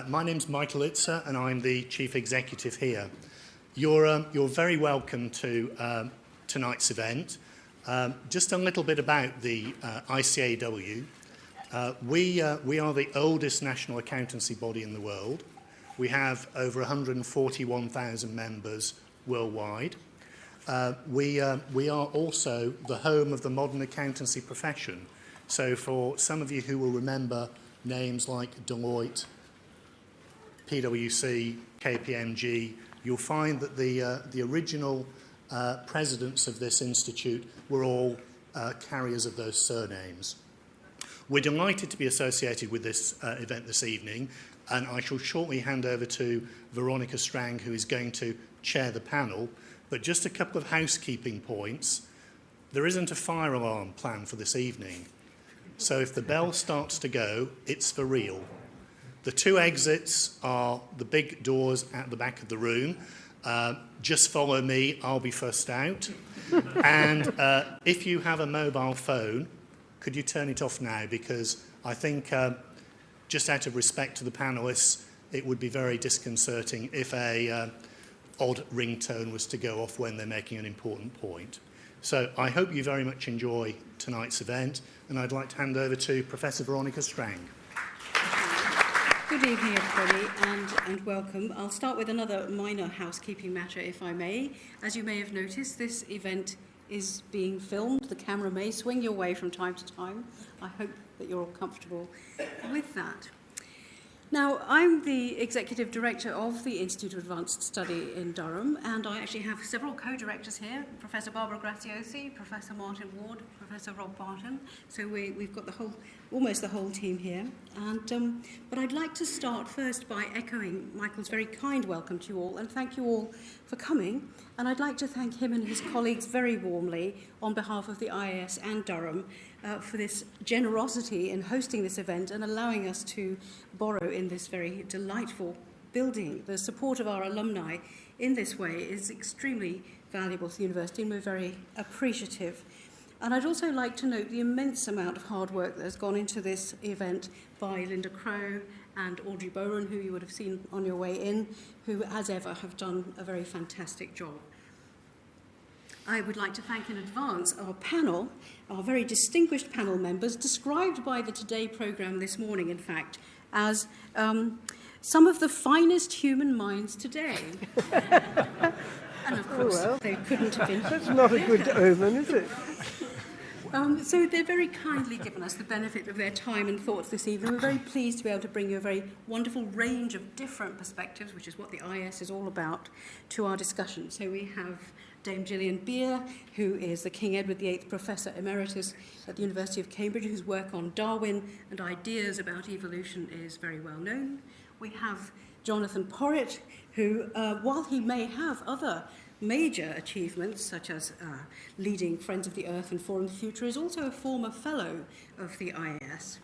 My name's Michael Itzer, and I'm the Chief Executive here. You're very welcome to tonight's event. Just a little bit about the ICAW. We are the oldest national accountancy body in the world. We have over 141,000 members worldwide. We are also the home of the modern accountancy profession. So for some of you who will remember names like Deloitte, PwC, KPMG, you'll find that the original presidents of this institute were all carriers of those surnames. We're delighted to be associated with this event this evening, and I shall shortly hand over to Veronica Strang, who is going to chair the panel. But just a couple of housekeeping points. There isn't a fire alarm planned for this evening. So if the bell starts to go, it's for real. The two exits are the big doors at the back of the room. Just follow me, I'll be first out. And if you have a mobile phone, could you turn it off now? Because I think, just out of respect to the panellists, it would be very disconcerting if a odd ringtone was to go off when they're making an important point. So I hope you very much enjoy tonight's event, and I'd like to hand over to Professor Veronica Strang. Good evening, everybody, and welcome. I'll start with another minor housekeeping matter, if I may. As you may have noticed, this event is being filmed. The camera may swing your way from time to time. I hope that you're all comfortable with that. Now, I'm the Executive Director of the Institute of Advanced Study in Durham, and I actually have several co-directors here, Professor Barbara Graziosi, Professor Martin Ward, Professor Rob Barton. So we've got almost the whole team here. But I'd like to start first by echoing Michael's very kind welcome to you all, and thank you all for coming. And I'd like to thank him and his colleagues very warmly on behalf of the IAS and Durham for this generosity in hosting this event and allowing us to borrow in this very delightful building. The support of our alumni in this way is extremely valuable to the university, and we're very appreciative. And I'd also like to note the immense amount of hard work that has gone into this event by Linda Crowe and Audrey Bowen, who you would have seen on your way in, who, as ever, have done a very fantastic job. I would like to thank in advance our panel, our very distinguished panel members, described by the Today programme this morning, in fact, as some of the finest human minds today. And of course, they couldn't have been. That's not a good omen, is it? So they're very kindly given us the benefit of their time and thoughts this evening. We're very pleased to be able to bring you a very wonderful range of different perspectives, which is what the IS is all about, to our discussion. So we have Dame Gillian Beer, who is the King Edward VIII Professor Emeritus at the University of Cambridge, whose work on Darwin and ideas about evolution is very well known. We have Jonathan Porritt, who, while he may have other major achievements, such as leading Friends of the Earth and Forum of the Future, is also a former fellow of the IAS.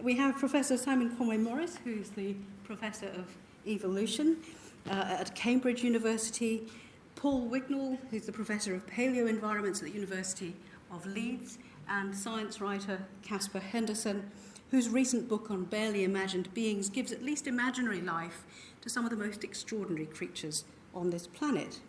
We have Professor Simon Conway-Morris, who is the Professor of Evolution at Cambridge University, Paul Wignall, who's the Professor of Paleoenvironments at the University of Leeds, and science writer Caspar Henderson, whose recent book on barely imagined beings gives at least imaginary life to some of the most extraordinary creatures on this planet.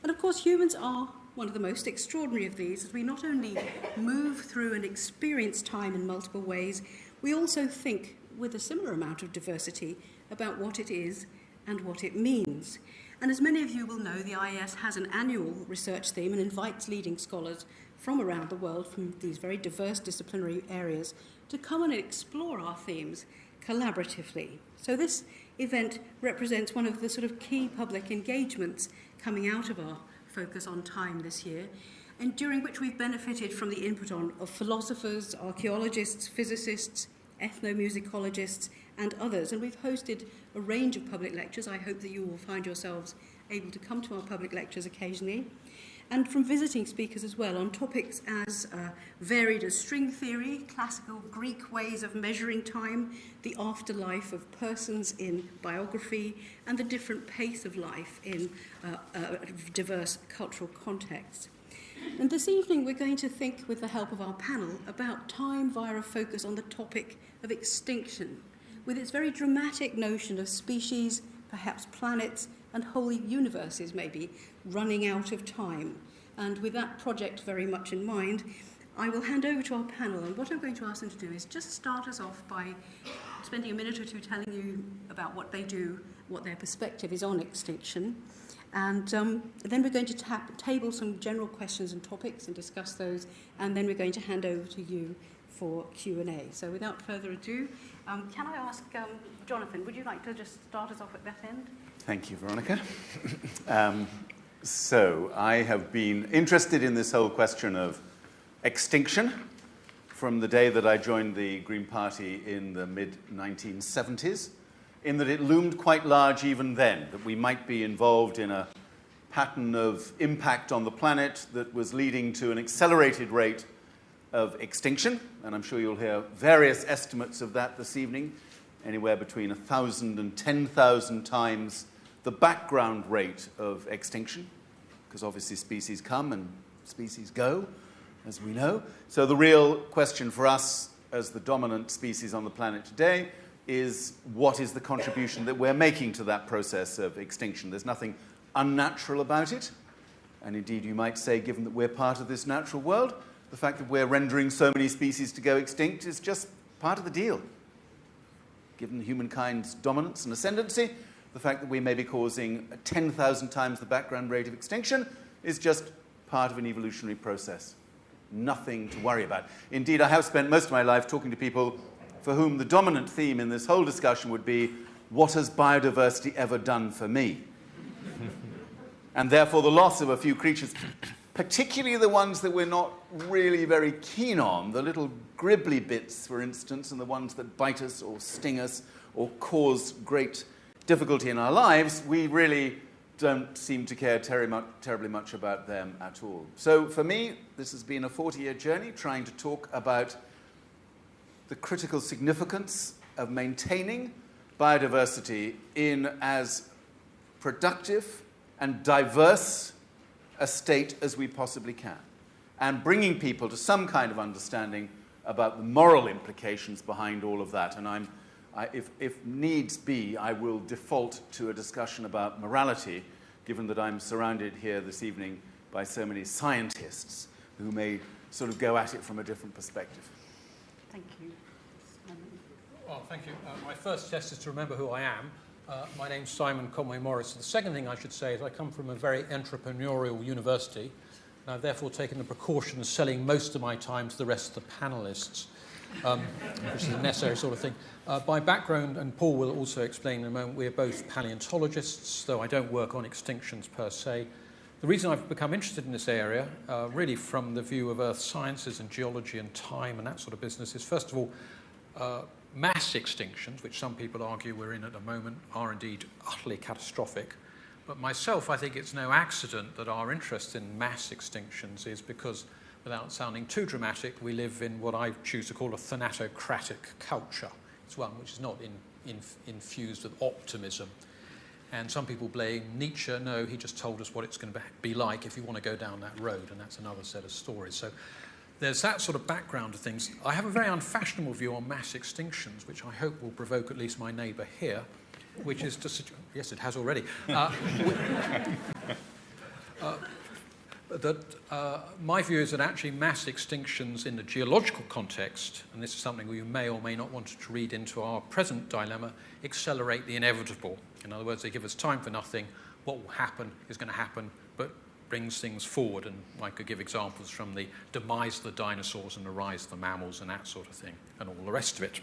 And of course, humans are one of the most extraordinary of these, as we not only move through and experience time in multiple ways, we also think with a similar amount of diversity about what it is and what it means. And as many of you will know, the IAS has an annual research theme and invites leading scholars from around the world, from these very diverse disciplinary areas, to come and explore our themes collaboratively. So this event represents one of the sort of key public engagements coming out of our focus on time this year, and during which we've benefited from the input of philosophers, archaeologists, physicists, ethnomusicologists, and others. And we've hosted a range of public lectures. I hope that you will find yourselves able to come to our public lectures occasionally. And from visiting speakers as well on topics as varied as string theory, classical Greek ways of measuring time, the afterlife of persons in biography, and the different pace of life in diverse cultural contexts. And this evening we're going to think, with the help of our panel, about time via a focus on the topic of extinction, with its very dramatic notion of species, perhaps planets, and whole universes maybe running out of time. And with that project very much in mind, I will hand over to our panel, and what I'm going to ask them to do is just start us off by spending a minute or two telling you about what they do, what their perspective is on extinction, and then we're going to table some general questions and topics and discuss those, and then we're going to hand over to you for Q&A. So without further ado, can I ask Jonathan, would you like to just start us off at that end? Thank you, Veronica. So I have been interested in this whole question of extinction from the day that I joined the Green Party in the mid-1970s, in that it loomed quite large even then, that we might be involved in a pattern of impact on the planet that was leading to an accelerated rate of extinction, and I'm sure you'll hear various estimates of that this evening, anywhere between 1,000 and 10,000 times the background rate of extinction, because obviously species come and species go, as we know. So the real question for us as the dominant species on the planet today is, what is the contribution that we're making to that process of extinction? There's nothing unnatural about it, and indeed you might say, given that we're part of this natural world, the fact that we're rendering so many species to go extinct is just part of the deal. Given humankind's dominance and ascendancy, the fact that we may be causing 10,000 times the background rate of extinction is just part of an evolutionary process. Nothing to worry about. Indeed, I have spent most of my life talking to people for whom the dominant theme in this whole discussion would be, what has biodiversity ever done for me? And therefore the loss of a few creatures, particularly the ones that we're not really very keen on, the little gribbly bits, for instance, and the ones that bite us or sting us or cause great difficulty in our lives, we really don't seem to care terribly much about them at all. So for me, this has been a 40-year journey trying to talk about the critical significance of maintaining biodiversity in as productive and diverse a state as we possibly can, and bringing people to some kind of understanding about the moral implications behind all of that. And if needs be, I will default to a discussion about morality, given that I'm surrounded here this evening by so many scientists who may sort of go at it from a different perspective. Thank you. Well, thank you. My first test is to remember who I am. My name's Simon Conway Morris. The second thing I should say is I come from a very entrepreneurial university, and I've therefore taken the precaution of selling most of my time to the rest of the panellists, which is a necessary sort of thing. By background, and Paul will also explain in a moment, we're both paleontologists, though I don't work on extinctions per se. The reason I've become interested in this area, really from the view of earth sciences and geology and time and that sort of business, is first of all, mass extinctions, which some people argue we're in at the moment, are indeed utterly catastrophic. But myself, I think it's no accident that our interest in mass extinctions is because, without sounding too dramatic, we live in what I choose to call a thanatocratic culture. It's one which is not infused with optimism. And some people blame Nietzsche. No, he just told us what it's going to be like if you want to go down that road, and that's another set of stories. So there's that sort of background to things. I have a very unfashionable view on mass extinctions, which I hope will provoke at least my neighbour here, which is to suggest, yes, it has already, my view is that actually mass extinctions in the geological context, and this is something you may or may not want to read into our present dilemma, accelerate the inevitable. In other words, they give us time for nothing. What will happen is going to happen, but brings things forward. And I could give examples from the demise of the dinosaurs and the rise of the mammals and that sort of thing, and all the rest of it.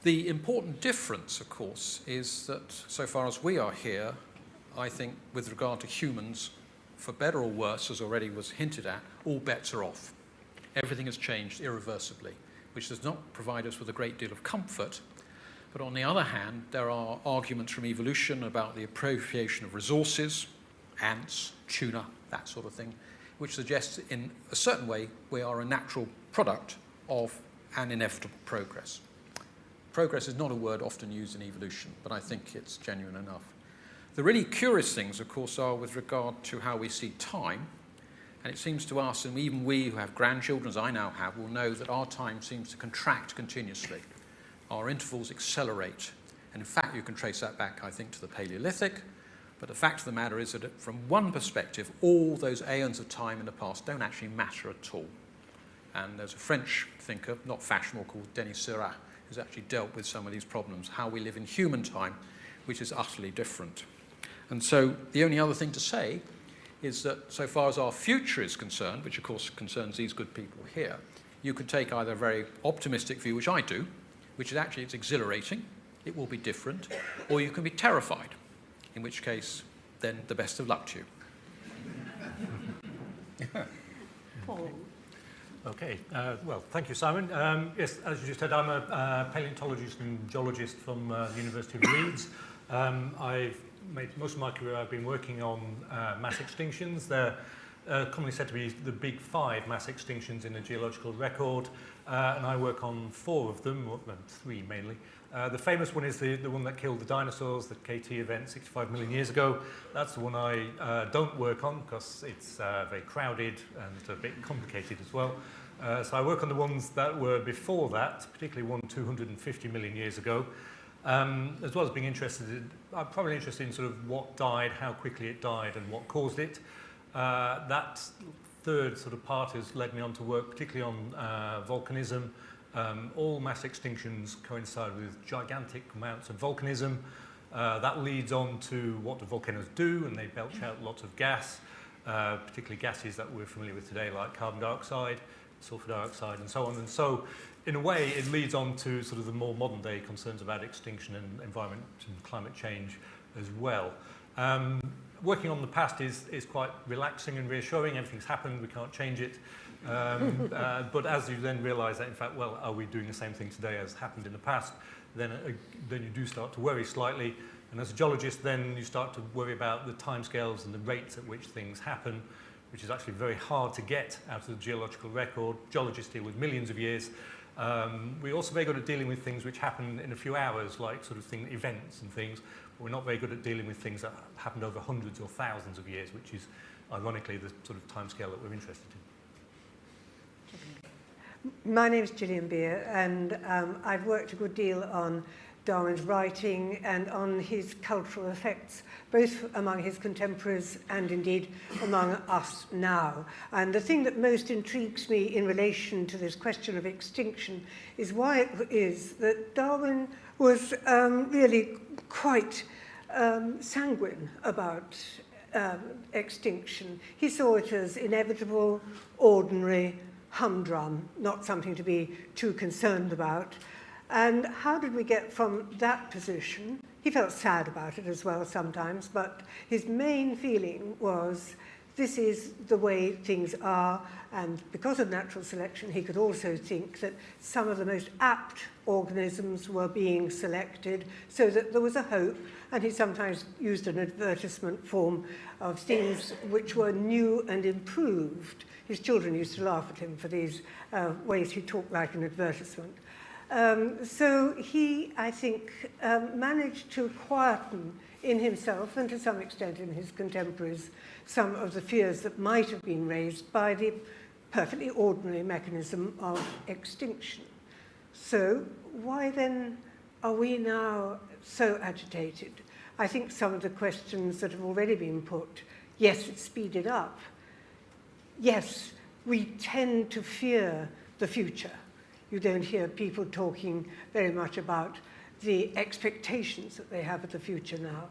The important difference, of course, is that so far as we are here, I think with regard to humans, for better or worse, as already was hinted at, all bets are off. Everything has changed irreversibly, which does not provide us with a great deal of comfort. But on the other hand, there are arguments from evolution about the appropriation of resources, ants, tuna, that sort of thing, which suggests in a certain way we are a natural product of an inevitable progress. Progress is not a word often used in evolution, but I think it's genuine enough. The really curious things, of course, are with regard to how we see time. And it seems to us, and even we who have grandchildren, as I now have, will know that our time seems to contract continuously. our intervals accelerate. And in fact, you can trace that back, I think, to the Paleolithic. But the fact of the matter is that from one perspective, all those aeons of time in the past don't actually matter at all. And there's a French thinker, not fashionable, called Denis Seurat, who's actually dealt with some of these problems, how we live in human time, which is utterly different. And so the only other thing to say is that so far as our future is concerned, which of course concerns these good people here, you could take either a very optimistic view, which I do, which is actually it's exhilarating, it will be different, or you can be terrified, in which case, then the best of luck to you. Paul. Okay, well, thank you, Simon. Yes, as you just said, I'm a paleontologist and geologist from the University of Leeds. I've made most of my career, I've been working on mass extinctions. They're commonly said to be the big 5 mass extinctions in the geological record, and I work on 4 of them, well, 3 mainly. The famous one is the one that killed the dinosaurs, the KT event 65 million years ago. That's the one I don't work on because it's very crowded and a bit complicated as well. So I work on the ones that were before that, particularly one 250 million years ago, as well as being interested in, I'm probably interested in sort of what died, how quickly it died and what caused it. That third sort of part has led me on to work particularly on volcanism. All mass extinctions coincide with gigantic amounts of volcanism. That leads on to what the volcanoes do, and they belch out lots of gas, particularly gases that we're familiar with today, like carbon dioxide, sulfur dioxide, and so on. And so, in a way, it leads on to sort of the more modern-day concerns about extinction and environment and climate change as well. Working on the past is quite relaxing and reassuring. Everything's happened, we can't change it. But as you then realise that, in fact, well, are we doing the same thing today as happened in the past, then you do start to worry slightly. And as a geologist, then you start to worry about the timescales and the rates at which things happen, which is actually very hard to get out of the geological record. Geologists deal with millions of years. We're also very good at dealing with things which happen in a few hours, like sort of events and things. But we're not very good at dealing with things that happened over hundreds or thousands of years, which is, ironically, the sort of timescale that we're interested in. My name's Gillian Beer, and I've worked a good deal on Darwin's writing and on his cultural effects, both among his contemporaries and indeed among us now. And the thing that most intrigues me in relation to this question of extinction is why it is that Darwin was really quite sanguine about extinction. He saw it as inevitable, ordinary, humdrum, not something to be too concerned about. And how did we get from that position? He felt sad about it as well sometimes, but his main feeling was this is the way things are, and because of natural selection, he could also think that some of the most apt organisms were being selected so that there was a hope, and he sometimes used an advertisement form of things which were new and improved. His children used to laugh at him for these ways he talked like an advertisement. So he, I think, managed to quieten in himself and to some extent in his contemporaries some of the fears that might have been raised by the perfectly ordinary mechanism of extinction. So why then are we now so agitated? I think some of the questions that have already been put, yes, it's speeded up. Yes, we tend to fear the future. You don't hear people talking very much about the expectations that they have of the future now.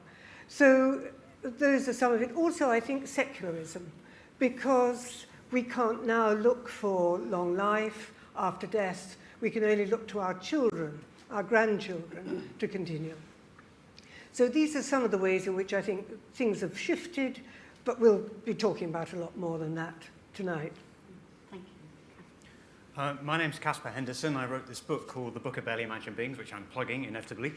So those are some of it. Also, I think secularism, because we can't now look for long life after death. We can only look to our children, our grandchildren, to continue. So these are some of the ways in which I think things have shifted, but we'll be talking about a lot more than that tonight. Thank you. My name's Caspar Henderson. I wrote this book called The Book of Barely Imagined Beings, which I'm plugging, inevitably.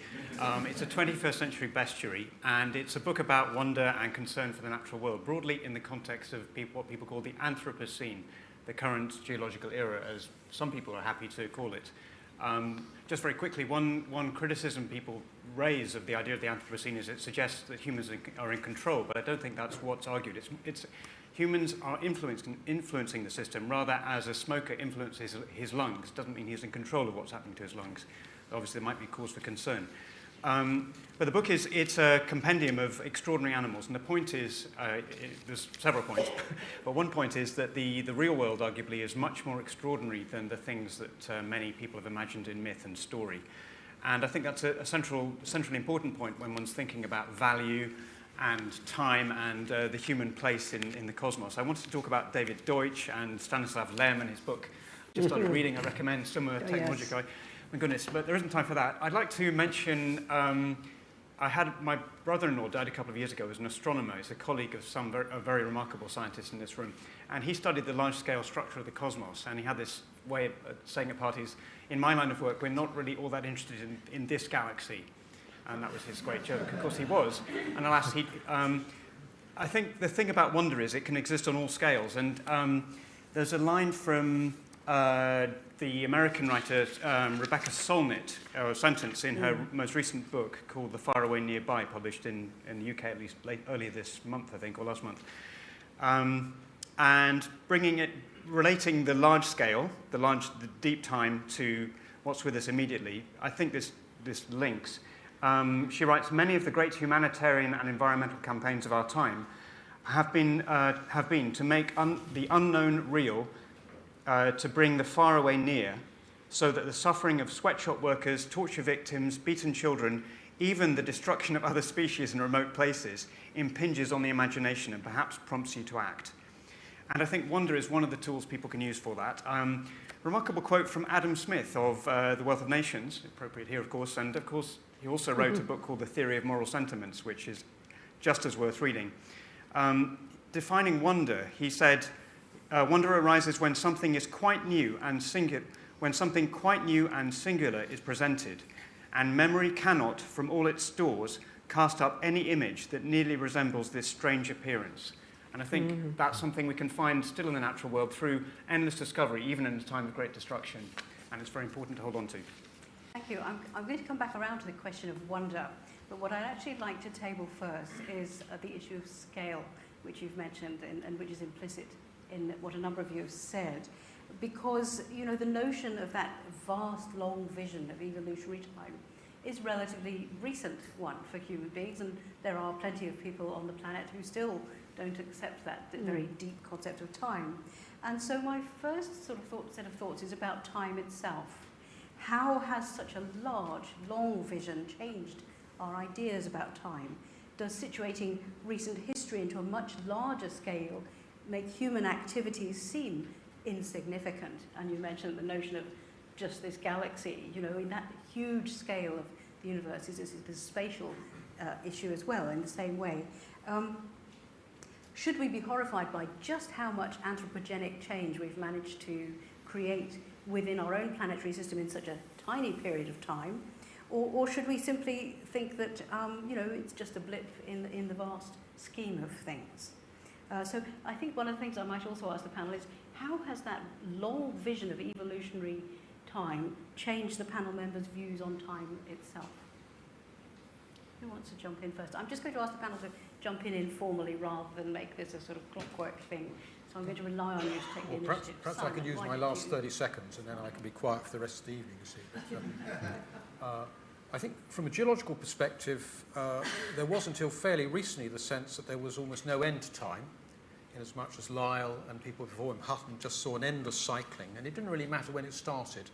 It's a 21st century bestiary, and it's a book about wonder and concern for the natural world, broadly in the context of what people call the Anthropocene, the current geological era, as some people are happy to call it. Just very quickly, one criticism people raise of the idea of the Anthropocene is it suggests that humans are in control, but I don't think that's what's argued. It's humans are influencing the system, rather as a smoker influences his lungs. Doesn't mean he's in control of what's happening to his lungs. obviously there might be cause for concern. But the book it's a compendium of extraordinary animals, and the point is, there's several points, but one point is that the real world arguably is much more extraordinary than the things that many people have imagined in myth and story. And I think that's a centrally important point when one's thinking about value and time and the human place in the cosmos. I wanted to talk about David Deutsch and Stanislav Lem and his book. Just started reading, I recommend, Summa Technologica. Yes. My goodness, but there isn't time for that. I'd like to mention, my brother-in-law died a couple of years ago as an astronomer. He's a colleague of a very remarkable scientist in this room. And he studied the large-scale structure of the cosmos. And he had this way of saying at parties, in my line of work, we're not really all that interested in this galaxy. And that was his great joke. Of course, he was. And alas, I think the thing about wonder is it can exist on all scales. And there's a line from the American writer Rebecca Solnit, or a sentence in her most recent book called The Faraway Nearby, published in the UK at least earlier this month, I think, or last month. And relating the large scale, the deep time to what's with us immediately, I think this links. She writes, many of the great humanitarian and environmental campaigns of our time have been to make the unknown real, to bring the faraway near, so that the suffering of sweatshop workers, torture victims, beaten children, even the destruction of other species in remote places, impinges on the imagination and perhaps prompts you to act. And I think wonder is one of the tools people can use for that. Remarkable quote from Adam Smith of The Wealth of Nations, appropriate here, of course, and of course he also wrote a book called The Theory of Moral Sentiments, which is just as worth reading. Defining wonder, he said, wonder arises when something is quite new and singular, when something quite new and singular is presented, and memory cannot, from all its stores, cast up any image that nearly resembles this strange appearance. And I think that's something we can find still in the natural world through endless discovery, even in a time of great destruction. And it's very important to hold on to. Thank you. I'm going to come back around to the question of wonder, but what I'd actually like to table first is the issue of scale, which you've mentioned and which is implicit in what a number of you have said. Because, the notion of that vast, long vision of evolutionary time is relatively recent one for human beings, and there are plenty of people on the planet who still don't accept that very deep concept of time. And so my first set of thoughts is about time itself. How has such a large, long vision changed our ideas about time? Does situating recent history into a much larger scale make human activities seem insignificant? And you mentioned the notion of just this galaxy, in that huge scale of the universe, is the spatial issue as well, in the same way. Should we be horrified by just how much anthropogenic change we've managed to create within our own planetary system in such a tiny period of time? Or should we simply think that, it's just a blip in the vast scheme of things? So I think one of the things I might also ask the panel is, how has that long vision of evolutionary time changed the panel members' views on time itself? Who wants to jump in first? I'm just going to ask the panel to jump in informally rather than make this a sort of clockwork thing. So I'm going to rely on you to take the initiative. Perhaps I can use my last 30 seconds and then I can be quiet for the rest of the evening, you see. But, I think from a geological perspective, there was until fairly recently the sense that there was almost no end to time, in as much as Lyell and people before him, Hutton, just saw an endless cycling, and it didn't really matter when it started.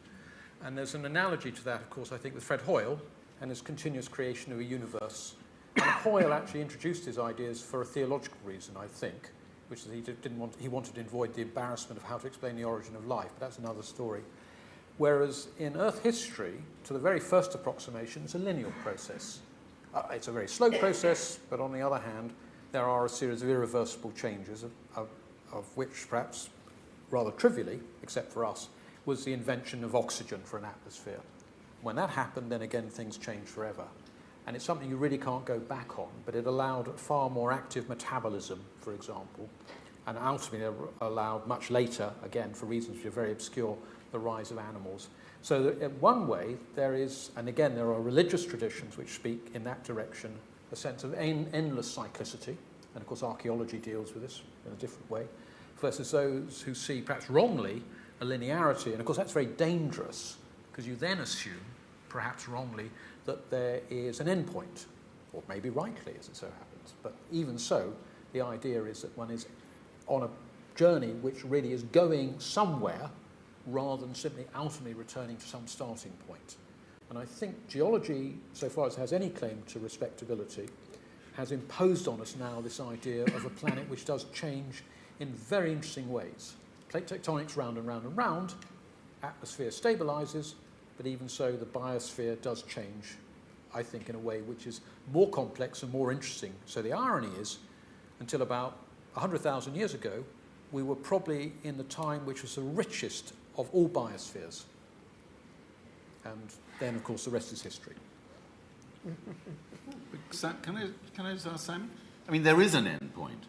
And there's an analogy to that, of course, I think, with Fred Hoyle and his continuous creation of a universe. And Hoyle actually introduced his ideas for a theological reason, I think, which is he wanted to avoid the embarrassment of how to explain the origin of life, but that's another story. Whereas in Earth history, to the very first approximation, it's a linear process. It's a very slow process, but on the other hand, there are a series of irreversible changes, of which perhaps rather trivially, except for us, was the invention of oxygen for an atmosphere. When that happened, then again things changed forever. And it's something you really can't go back on, but it allowed far more active metabolism, for example, and ultimately allowed much later, again for reasons which are very obscure, the rise of animals. So that in one way there is, and again there are religious traditions which speak in that direction, a sense of endless cyclicity, and of course archaeology deals with this in a different way, versus those who see perhaps wrongly a linearity, and of course that's very dangerous, because you then assume perhaps wrongly, that there is an end point, or maybe rightly as it so happens. But even so, the idea is that one is on a journey which really is going somewhere rather than simply ultimately returning to some starting point. And I think geology, so far as it has any claim to respectability, has imposed on us now this idea of a planet which does change in very interesting ways. Plate tectonics round and round and round, atmosphere stabilises, but even so the biosphere does change, I think, in a way which is more complex and more interesting. So the irony is, until about 100,000 years ago, we were probably in the time which was the richest of all biospheres. And then, of course, the rest is history. Can I just ask Simon? I mean, there is an end point.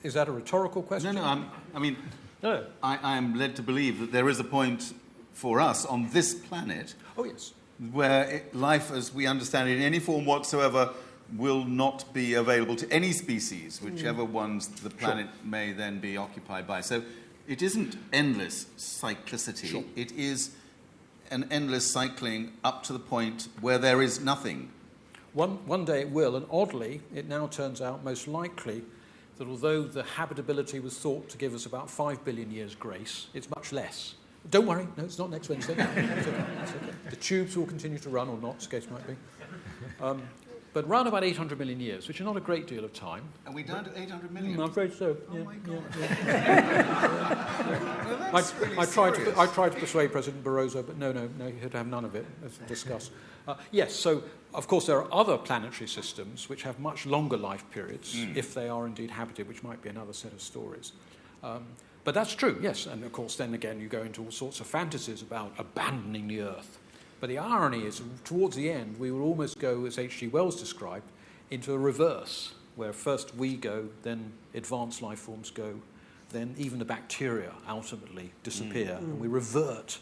Is that a rhetorical question? No. I am led to believe that there is a point for us on this planet. Oh, yes. Where life, as we understand it, in any form whatsoever, will not be available to any species, whichever ones the planet may then be occupied by. So it isn't endless cyclicity. Sure. It is an endless cycling up to the point where there is nothing. One day it will, and oddly, it now turns out most likely that although the habitability was thought to give us about 5 billion years grace, it's much less. Don't worry, no, it's not next Wednesday. It's okay. The tubes will continue to run, or not, as case might be. But round about 800 million years, which is not a great deal of time. Are we down to 800 million? I'm afraid so. Oh my God. I tried to persuade President Barroso, but no, he had to have none of it, as discussed. Yes, so of course there are other planetary systems which have much longer life periods, if they are indeed habited, which might be another set of stories. But that's true, yes, and of course then again you go into all sorts of fantasies about abandoning the Earth. But the irony is, towards the end, we will almost go, as H.G. Wells described, into a reverse, where first we go, then advanced life forms go, then even the bacteria ultimately disappear, and we revert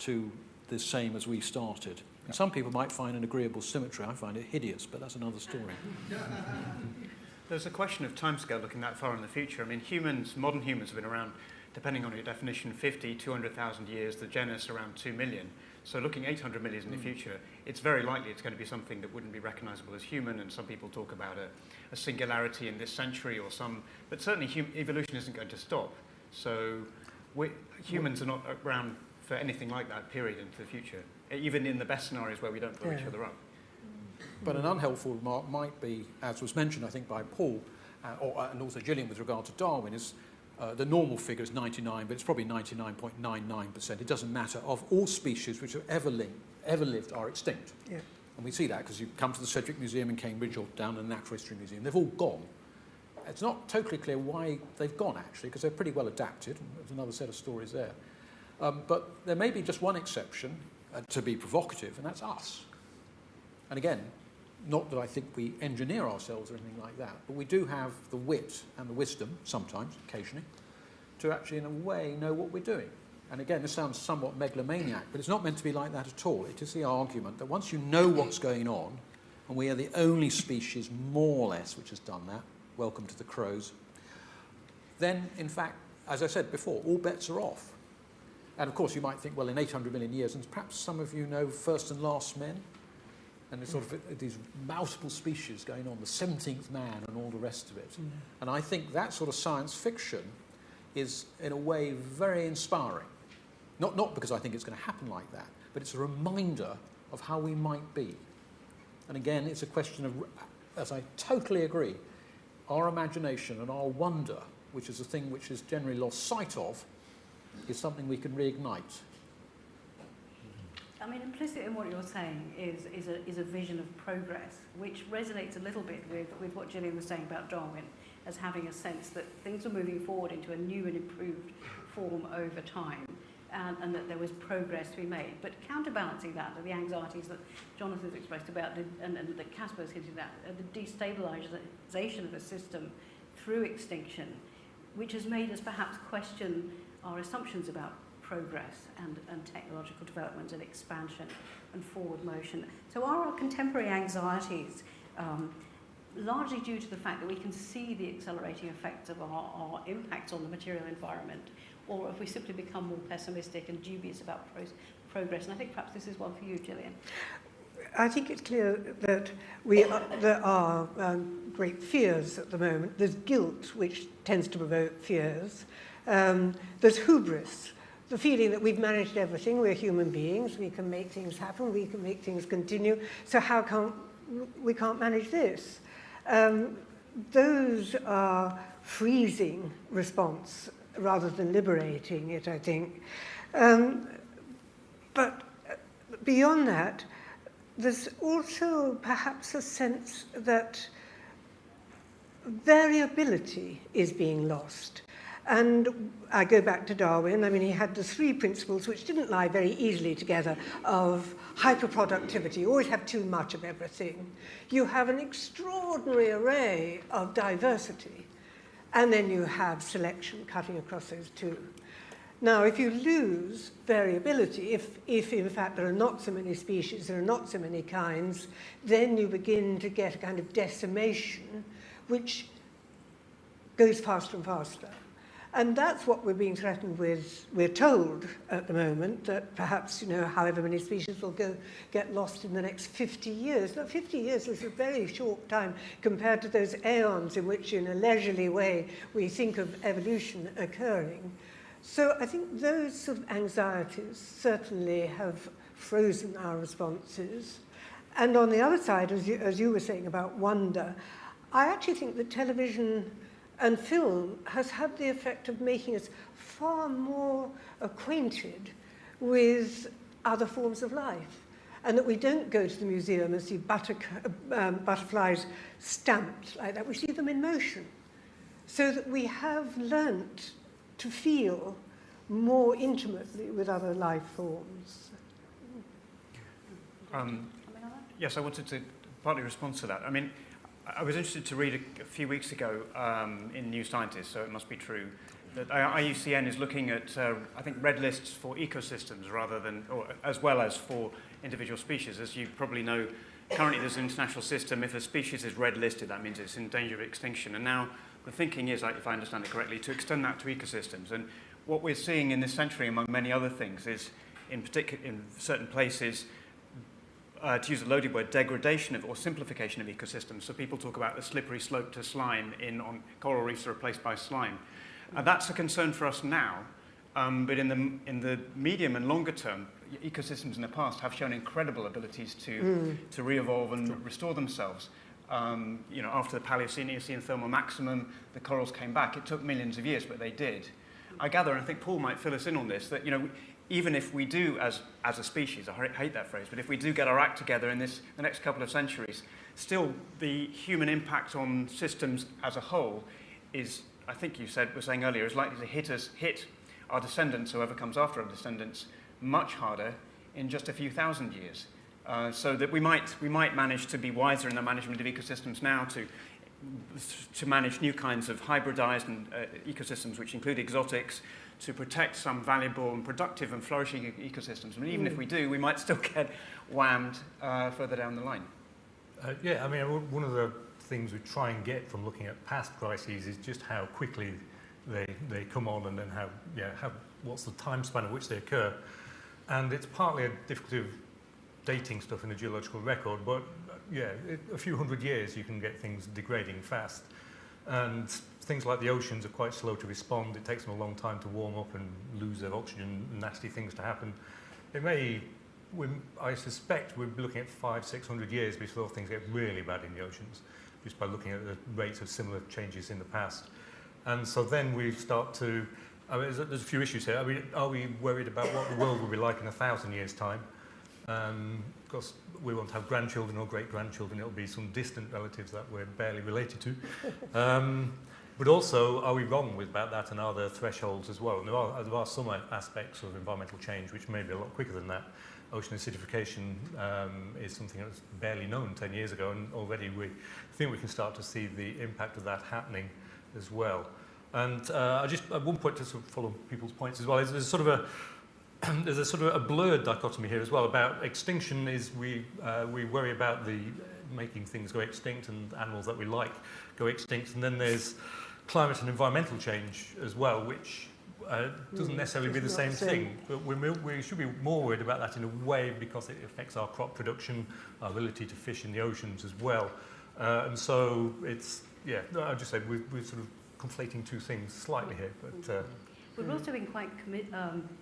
to the same as we started. And some people might find an agreeable symmetry. I find it hideous, but that's another story. There's a question of timescale looking that far in the future. I mean, modern humans have been around, depending on your definition, 50, 200,000 years, the genus around 2 million. So looking 800 million in the future, it's very likely it's going to be something that wouldn't be recognizable as human, and some people talk about a singularity in this century or some... But certainly evolution isn't going to stop. So humans are not around for anything like that period into the future, even in the best scenarios where we don't blow each other up. But an unhelpful remark might be, as was mentioned, I think, by Paul, and also Gillian with regard to Darwin, is the normal figure is 99, but it's probably 99.99%. It doesn't matter. Of all species which have ever lived are extinct. Yeah. And we see that because you come to the Sedgwick Museum in Cambridge or down to the Natural History Museum. They've all gone. It's not totally clear why they've gone, actually, because they're pretty well adapted. There's another set of stories there. But there may be just one exception, to be provocative, and that's us. And again, not that I think we engineer ourselves or anything like that, but we do have the wit and the wisdom, sometimes, occasionally, to actually, in a way, know what we're doing. And again, this sounds somewhat megalomaniac, but it's not meant to be like that at all. It is the argument that once you know what's going on, and we are the only species, more or less, which has done that, welcome to the crows, then, in fact, as I said before, all bets are off. And of course, you might think, well, in 800 million years, and perhaps some of you know first and last men, and there's sort of these multiple species going on, the 17th man and all the rest of it. And I think that sort of science fiction is, in a way, very inspiring. Not because I think it's going to happen like that, but it's a reminder of how we might be. And again, it's a question of, as I totally agree, our imagination and our wonder, which is a thing which is generally lost sight of, is something we can reignite. I mean, implicit in what you're saying is a vision of progress, which resonates a little bit with what Gillian was saying about Darwin, as having a sense that things are moving forward into a new and improved form over time, and that there was progress to be made. But counterbalancing that are the anxieties that Jonathan's expressed about, and that Casper's hinted at, the destabilisation of the system through extinction, which has made us perhaps question our assumptions about progress and technological development and expansion and forward motion. So are our contemporary anxieties largely due to the fact that we can see the accelerating effects of our impacts on the material environment, or have we simply become more pessimistic and dubious about progress. And I think perhaps this is one for you, Gillian. I think it's clear that there are great fears at the moment. There's guilt, which tends to provoke fears. There's hubris, the feeling that we've managed everything. We're human beings. We can make things happen. We can make things continue. So how come we can't manage this? Those are freezing response rather than liberating it, I think. But beyond that, there's also perhaps a sense that variability is being lost. And I go back to Darwin. I mean, he had the three principles which didn't lie very easily together of hyperproductivity. You always have too much of everything. You have an extraordinary array of diversity. And then you have selection cutting across those two. Now, if you lose variability, if in fact there are not so many species, there are not so many kinds, then you begin to get a kind of decimation which goes faster and faster. And that's what we're being threatened with. We're told at the moment that perhaps, however many species will get lost in the next 50 years. Now, 50 years is a very short time compared to those aeons in which, in a leisurely way, we think of evolution occurring. So I think those sort of anxieties certainly have frozen our responses. And on the other side, as you were saying about wonder, I actually think that television and film has had the effect of making us far more acquainted with other forms of life, and that we don't go to the museum and see butterflies stamped like that. We see them in motion, so that we have learnt to feel more intimately with other life forms. Yes, I wanted to partly respond to that. I mean, I was interested to read a few weeks ago in New Scientist, so it must be true, that IUCN is looking at, I think, red lists for ecosystems rather than, or as well as for individual species. As you probably know, currently there's an international system. If a species is red listed, that means it's in danger of extinction. And now the thinking is, if I understand it correctly, to extend that to ecosystems. And what we're seeing in this century, among many other things, is in certain places, to use a loaded word, degradation or simplification of ecosystems. So people talk about the slippery slope to slime on coral reefs are replaced by slime. That's a concern for us now, but in the medium and longer term, ecosystems in the past have shown incredible abilities to re-evolve and restore themselves. After the Paleocene thermal maximum, the corals came back. It took millions of years, but they did. I gather, and I think Paul might fill us in on this, that even if we do, as a species, I hate that phrase, but if we do get our act together in the next couple of centuries, still the human impact on systems as a whole is, I think you were saying earlier, is likely to hit our descendants, whoever comes after our descendants, much harder in just a few thousand years. So that we might manage to be wiser in the management of ecosystems now, to manage new kinds of hybridized ecosystems, which include exotics, to protect some valuable and productive and flourishing ecosystems. I mean, even if we do, we might still get whammed further down the line. One of the things we try and get from looking at past crises is just how quickly they come on, and then what's the time span at which they occur. And it's partly a difficulty of dating stuff in the geological record, but a few hundred years you can get things degrading fast. And things like the oceans are quite slow to respond. It takes them a long time to warm up and lose their oxygen, nasty things to happen. I suspect we're looking at 500-600 years before things get really bad in the oceans, just by looking at the rates of similar changes in the past. And so then we start to, there's a few issues here. Are we worried about what the world will be like in 1,000 years' time? Because we won't have grandchildren or great-grandchildren. It'll be some distant relatives that we're barely related to. But also, are we wrong about that, and are there thresholds as well? And there are some aspects of environmental change which may be a lot quicker than that. Ocean acidification is something that was barely known 10 years ago, and already we think we can start to see the impact of that happening as well. And at one point, to sort of follow people's points as well, there's a sort of a blurred dichotomy here as well about extinction. Is we worry about making things go extinct and animals that we like go extinct, and then there's climate and environmental change as well, which doesn't necessarily be the same thing. But we should be more worried about that in a way because it affects our crop production, our ability to fish in the oceans as well. And so it's, yeah, I'll just say we're sort of conflating two things slightly here. But we've also been quite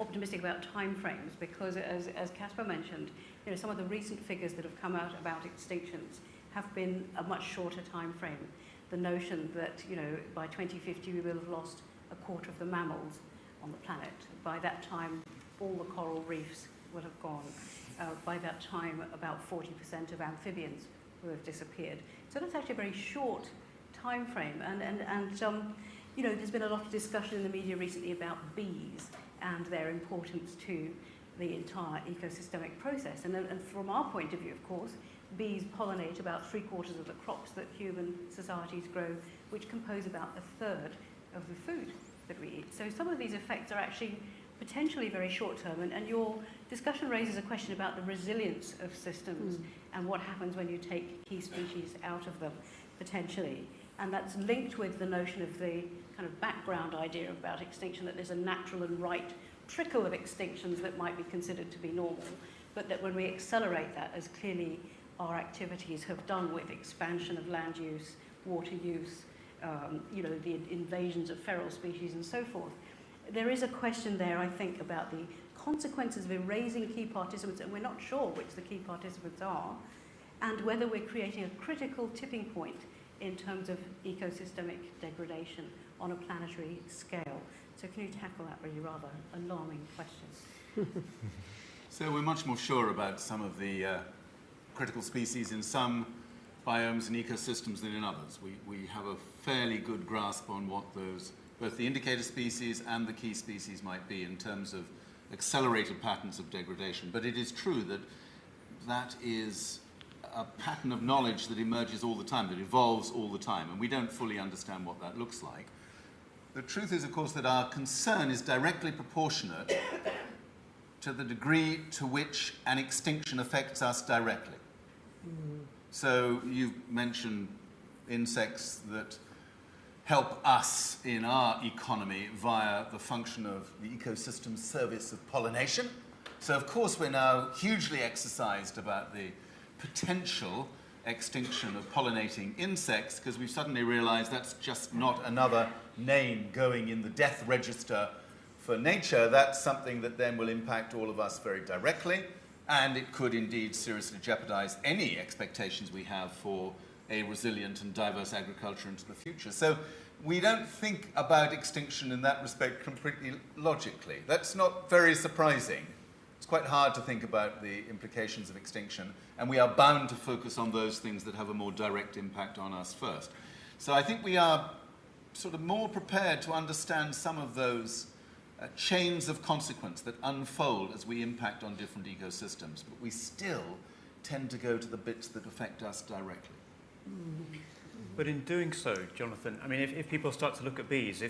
optimistic about timeframes because, as Caspar mentioned, you know, some of the recent figures that have come out about extinctions have been a much shorter time frame. The notion that, you know, by 2050 we will have lost a quarter of the mammals on the planet. By that time, all the coral reefs will have gone. By that time, about 40% of amphibians will have disappeared. So that's actually a very short time frame. And you know, there's been a lot of discussion in the media recently about bees and their importance to the entire ecosystemic process. And from our point of view, of course, bees pollinate about 3/4 of the crops that human societies grow, which compose about 1/3 of the food that we eat. So some of these effects are actually potentially very short-term, and your discussion raises a question about the resilience of systems and what happens when you take key species out of them, potentially. And that's linked with the notion of the kind of background idea about extinction, that there's a natural and right trickle of extinctions that might be considered to be normal, but that when we accelerate that, as clearly our activities have done with expansion of land use, water use, you know, the invasions of feral species and so forth, there is a question there, I think, about the consequences of erasing key participants, and we're not sure which the key participants are, and whether we're creating a critical tipping point in terms of ecosystemic degradation on a planetary scale. So can you tackle that really rather alarming question? So we're much more sure about some of the critical species in some biomes and ecosystems than in others. We have a fairly good grasp on what those, both the indicator species and the key species might be in terms of accelerated patterns of degradation. But it is true that that is a pattern of knowledge that emerges all the time, that evolves all the time, and we don't fully understand what that looks like. The truth is, of course, that our concern is directly proportionate to the degree to which an extinction affects us directly. So you mentioned insects that help us in our economy via the function of the ecosystem service of pollination. So of course we're now hugely exercised about the potential extinction of pollinating insects because we've suddenly realized that's just not another name going in the death register for nature. That's something that then will impact all of us very directly, and it could indeed seriously jeopardize any expectations we have for a resilient and diverse agriculture into the future. So we don't think about extinction in that respect completely logically. That's not very surprising. It's quite hard to think about the implications of extinction, and we are bound to focus on those things that have a more direct impact on us first. So I think we are sort of more prepared to understand some of those chains of consequence that unfold as we impact on different ecosystems, but we still tend to go to the bits that affect us directly. But in doing so, Jonathan, I mean, if people start to look at bees,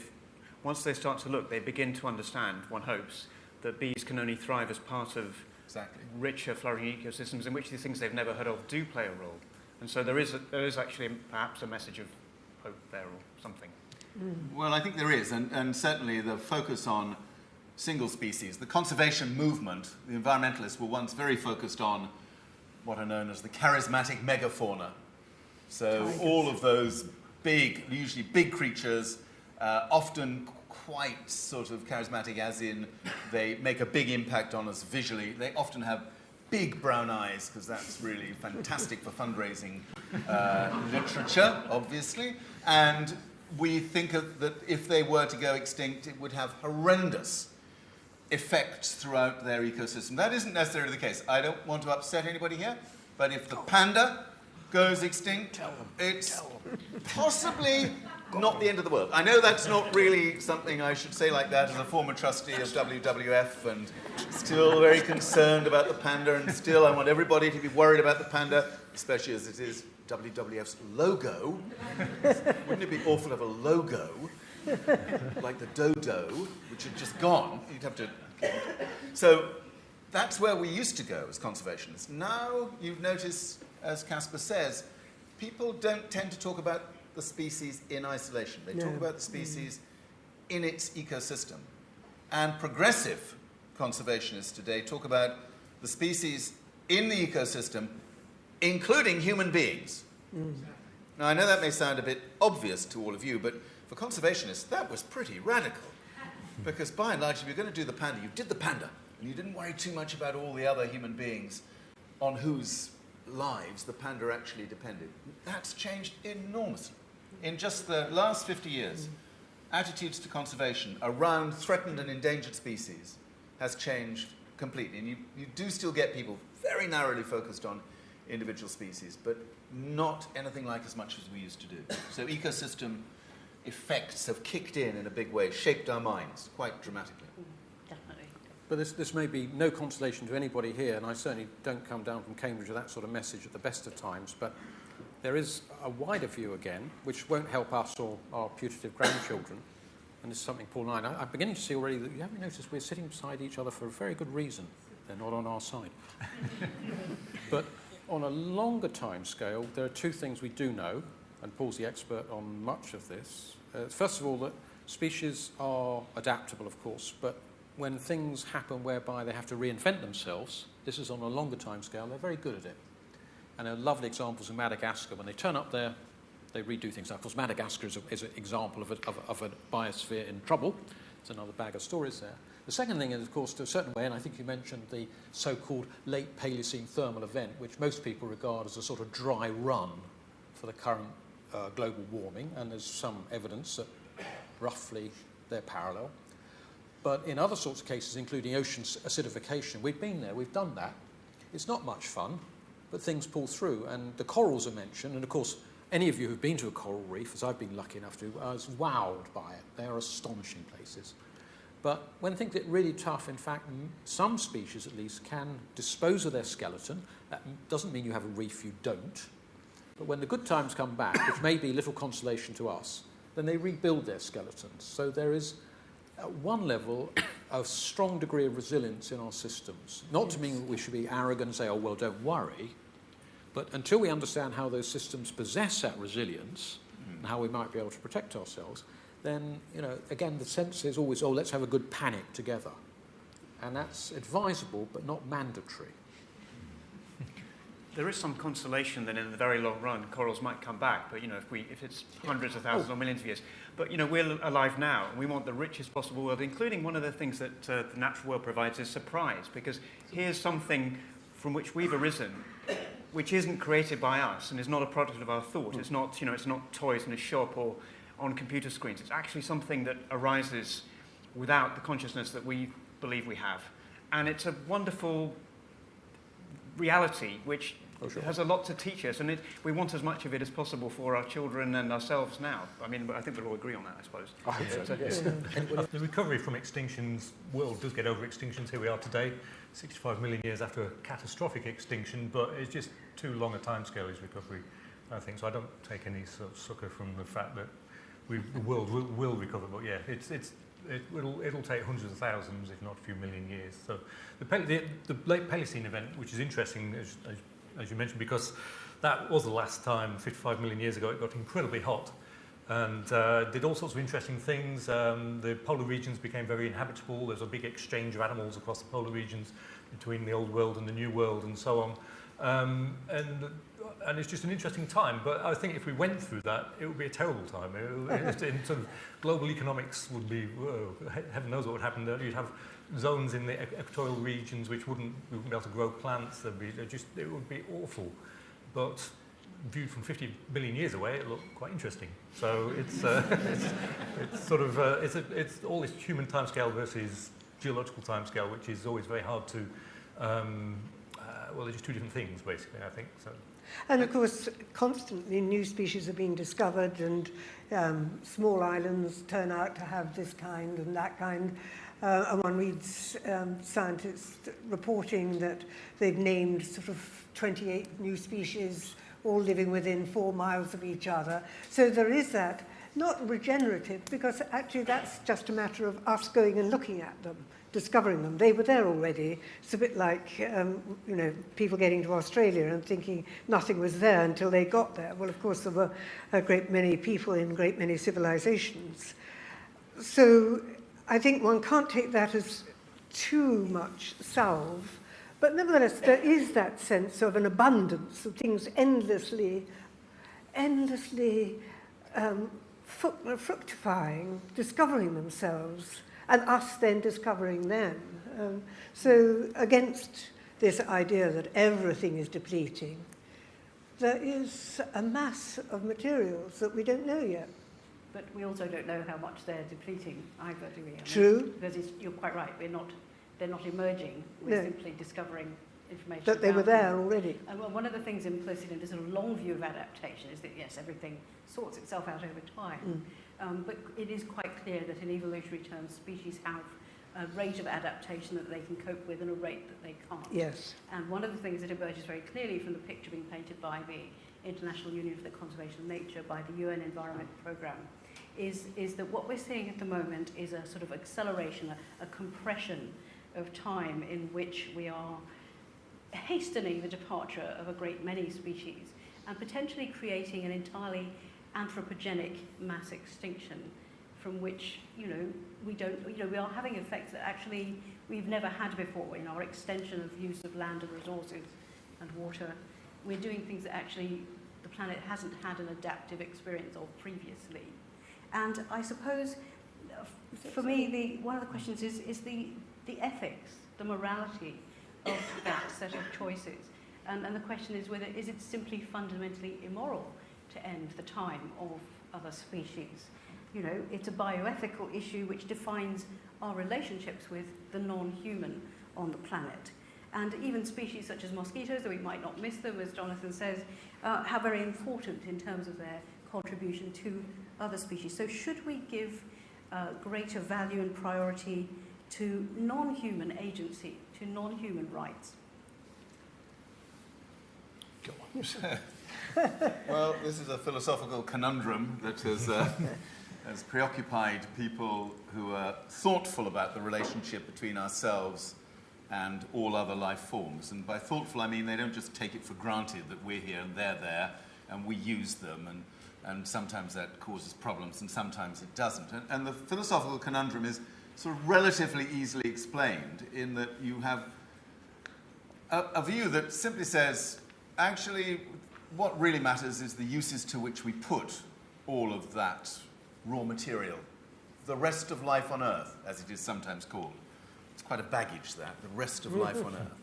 once they start to look, they begin to understand, one hopes, that bees can only thrive as part of richer, flourishing ecosystems in which the things they've never heard of do play a role. And so there is actually perhaps a message of hope there or something. Well, I think there is, and certainly the focus on single species. The conservation movement, the environmentalists were once very focused on what are known as the charismatic megafauna. So all of those big, usually big creatures, often quite sort of charismatic as in they make a big impact on us visually. They often have big brown eyes because that's really fantastic for fundraising literature, obviously. And we think that if they were to go extinct, it would have horrendous effects throughout their ecosystem. That isn't necessarily the case. I don't want to upset anybody here, but if the panda goes extinct, it's possibly not the end of the world. I know that's not really something I should say like that as a former trustee of WWF and still very concerned about the panda, and still I want everybody to be worried about the panda, especially as it is WWF's logo. Wouldn't it be awful to have a logo like the dodo, which had just gone? You'd have to... So that's where we used to go as conservationists. Now you've noticed, as Caspar says, people don't tend to talk about the species in isolation. They talk about the species in its ecosystem. and progressive conservationists today talk about the species in the ecosystem, including human beings. Now, I know that may sound a bit obvious to all of you, but for conservationists, that was pretty radical. Because by and large, if you're going to do the panda, you did the panda, and you didn't worry too much about all the other human beings on whose lives the panda actually depended. That's changed enormously. In just the last 50 years, attitudes to conservation around threatened and endangered species has changed completely. And you do still get people very narrowly focused on individual species, but not anything like as much as we used to do. So ecosystem effects have kicked in a big way, shaped our minds quite dramatically. Definitely. But this may be no consolation to anybody here, and I certainly don't come down from Cambridge with that sort of message at the best of times, but there is a wider view again, which won't help us or our putative grandchildren, and this is something Paul and I'm beginning to see already that you haven't noticed we're sitting beside each other for a very good reason. They're not on our side. But on a longer time scale, there are two things we do know, and Paul's the expert on much of this. First of all, that species are adaptable, of course, but when things happen whereby they have to reinvent themselves, this is on a longer time scale, they're very good at it. And there are lovely examples in Madagascar. When they turn up there, they redo things. Now, of course, Madagascar is an example of a biosphere in trouble. There's another bag of stories there. The second thing is, of course, to a certain way, and I think you mentioned the so-called late Paleocene thermal event, which most people regard as a sort of dry run for the current global warming, and there's some evidence that roughly they're parallel. But in other sorts of cases, including ocean acidification, we've been there, we've done that. It's not much fun, but things pull through, and the corals are mentioned, and of course, any of you who've been to a coral reef, as I've been lucky enough to, I was wowed by it. They are astonishing places. But when things get really tough, in fact, some species at least can dispose of their skeleton. That doesn't mean you have a reef, you don't. But when the good times come back, which may be little consolation to us, then they rebuild their skeletons. So there is, at one level, a strong degree of resilience in our systems. Not to mean that we should be arrogant and say, oh, well, don't worry. But until we understand how those systems possess that resilience and how we might be able to protect ourselves, then, again, the sense is always, oh, let's have a good panic together. And that's advisable, but not mandatory. There is some consolation that in the very long run, corals might come back. But, if it's hundreds of thousands or millions of years. But, we're alive now, and we want the richest possible world, including one of the things that the natural world provides is surprise. Because here's something from which we've arisen, which isn't created by us and is not a product of our thought. It's not, it's not toys in a shop or on computer screens. It's actually something that arises without the consciousness that we believe we have. And it's a wonderful reality which has a lot to teach us, and we want as much of it as possible for our children and ourselves now. I mean, I think we'll all agree on that, I suppose. I hope so, yes. The recovery from extinctions, world does get over extinctions. Here we are today, 65 million years after a catastrophic extinction, but it's just too long a timescale is recovery, I think. So I don't take any sort of succor from the fact that the world will recover. But yeah, it'll take hundreds of thousands, if not a few million years. So the late Paleocene event, which is interesting, as you mentioned, because that was the last time, 55 million years ago, it got incredibly hot and did all sorts of interesting things. The polar regions became very inhabitable. There's a big exchange of animals across the polar regions between the old world and the new world and so on. And it's just an interesting time. But I think if we went through that, it would be a terrible time. In sort of global economics would be, whoa, heaven knows what would happen there. You'd have zones in the equatorial regions which we wouldn't be able to grow plants. It would be awful. But viewed from 50 billion years away, it looked quite interesting. So it's sort of it's all this human timescale versus geological timescale, which is always very hard to. They're just two different things, basically, I think. So. And of course, constantly new species are being discovered, and small islands turn out to have this kind and that kind. And one reads scientists reporting that they've named sort of 28 new species, all living within 4 miles of each other. So there is that, not regenerative, because actually that's just a matter of us going and looking at them, discovering them. They were there already. It's a bit like, people getting to Australia and thinking nothing was there until they got there. Well, of course, there were a great many people in great many civilizations. So I think one can't take that as too much salve, but nevertheless there is that sense of an abundance of things endlessly fructifying, discovering themselves, and us then discovering them. So against this idea that everything is depleting, there is a mass of materials that we don't know yet. But we also don't know how much they're depleting either, do we? I mean, True. Because you're quite right, they're not emerging, we're simply discovering information That they were about there them. already. And one of the things implicit in this sort of long view of adaptation is that, yes, everything sorts itself out over time. But it is quite clear that in evolutionary terms, species have a rate of adaptation that they can cope with and a rate that they can't. Yes. And one of the things that emerges very clearly from the picture being painted by the International Union for the Conservation of Nature, by the UN Environment Programme, is that what we're seeing at the moment is a sort of acceleration, a compression of time in which we are hastening the departure of a great many species and potentially creating an entirely anthropogenic mass extinction from which, we are having effects that actually we've never had before in our extension of use of land and resources and water. We're doing things that actually the planet hasn't had an adaptive experience of previously. And I suppose, for me, one of the questions is the ethics, the morality of that set of choices. And the question is whether is it simply fundamentally immoral to end the time of other species? It's a bioethical issue which defines our relationships with the non-human on the planet. And even species such as mosquitoes, though we might not miss them, as Jonathan says, are very important in terms of their contribution to other species. So should we give greater value and priority to non-human agency, to non-human rights? Go on. Well, this is a philosophical conundrum that has preoccupied people who are thoughtful about the relationship between ourselves and all other life forms. And by thoughtful, I mean they don't just take it for granted that we're here and they're there and we use them, and sometimes that causes problems and sometimes it doesn't. And the philosophical conundrum is sort of relatively easily explained in that you have a view that simply says, actually, what really matters is the uses to which we put all of that raw material, the rest of life on Earth, as it is sometimes called. It's quite a baggage, that, the rest of life on Earth.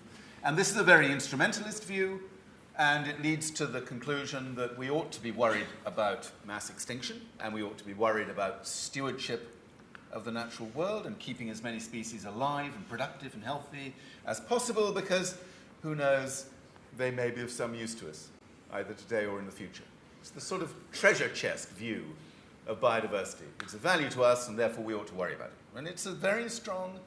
And this is a very instrumentalist view, and it leads to the conclusion that we ought to be worried about mass extinction, and we ought to be worried about stewardship of the natural world and keeping as many species alive and productive and healthy as possible, because, who knows, they may be of some use to us, either today or in the future. It's the sort of treasure chest view of biodiversity. It's a value to us, and therefore we ought to worry about it. And it's a very strong,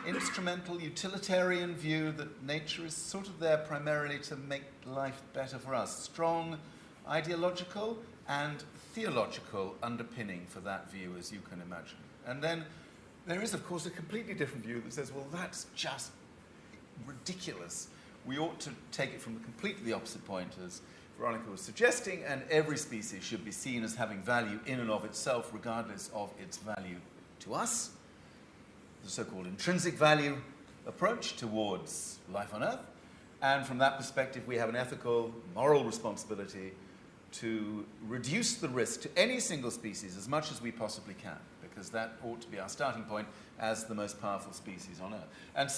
instrumental, utilitarian view that nature is sort of there primarily to make life better for us. Strong ideological and theological underpinning for that view, as you can imagine. And then there is, of course, a completely different view that says, well, that's just ridiculous. We ought to take it from the completely opposite point, as Veronica was suggesting, and every species should be seen as having value in and of itself, regardless of its value to us. The so-called intrinsic value approach towards life on Earth. And from that perspective, we have an ethical, moral responsibility to reduce the risk to any single species as much as we possibly can, because that ought to be our starting point as the most powerful species on Earth. And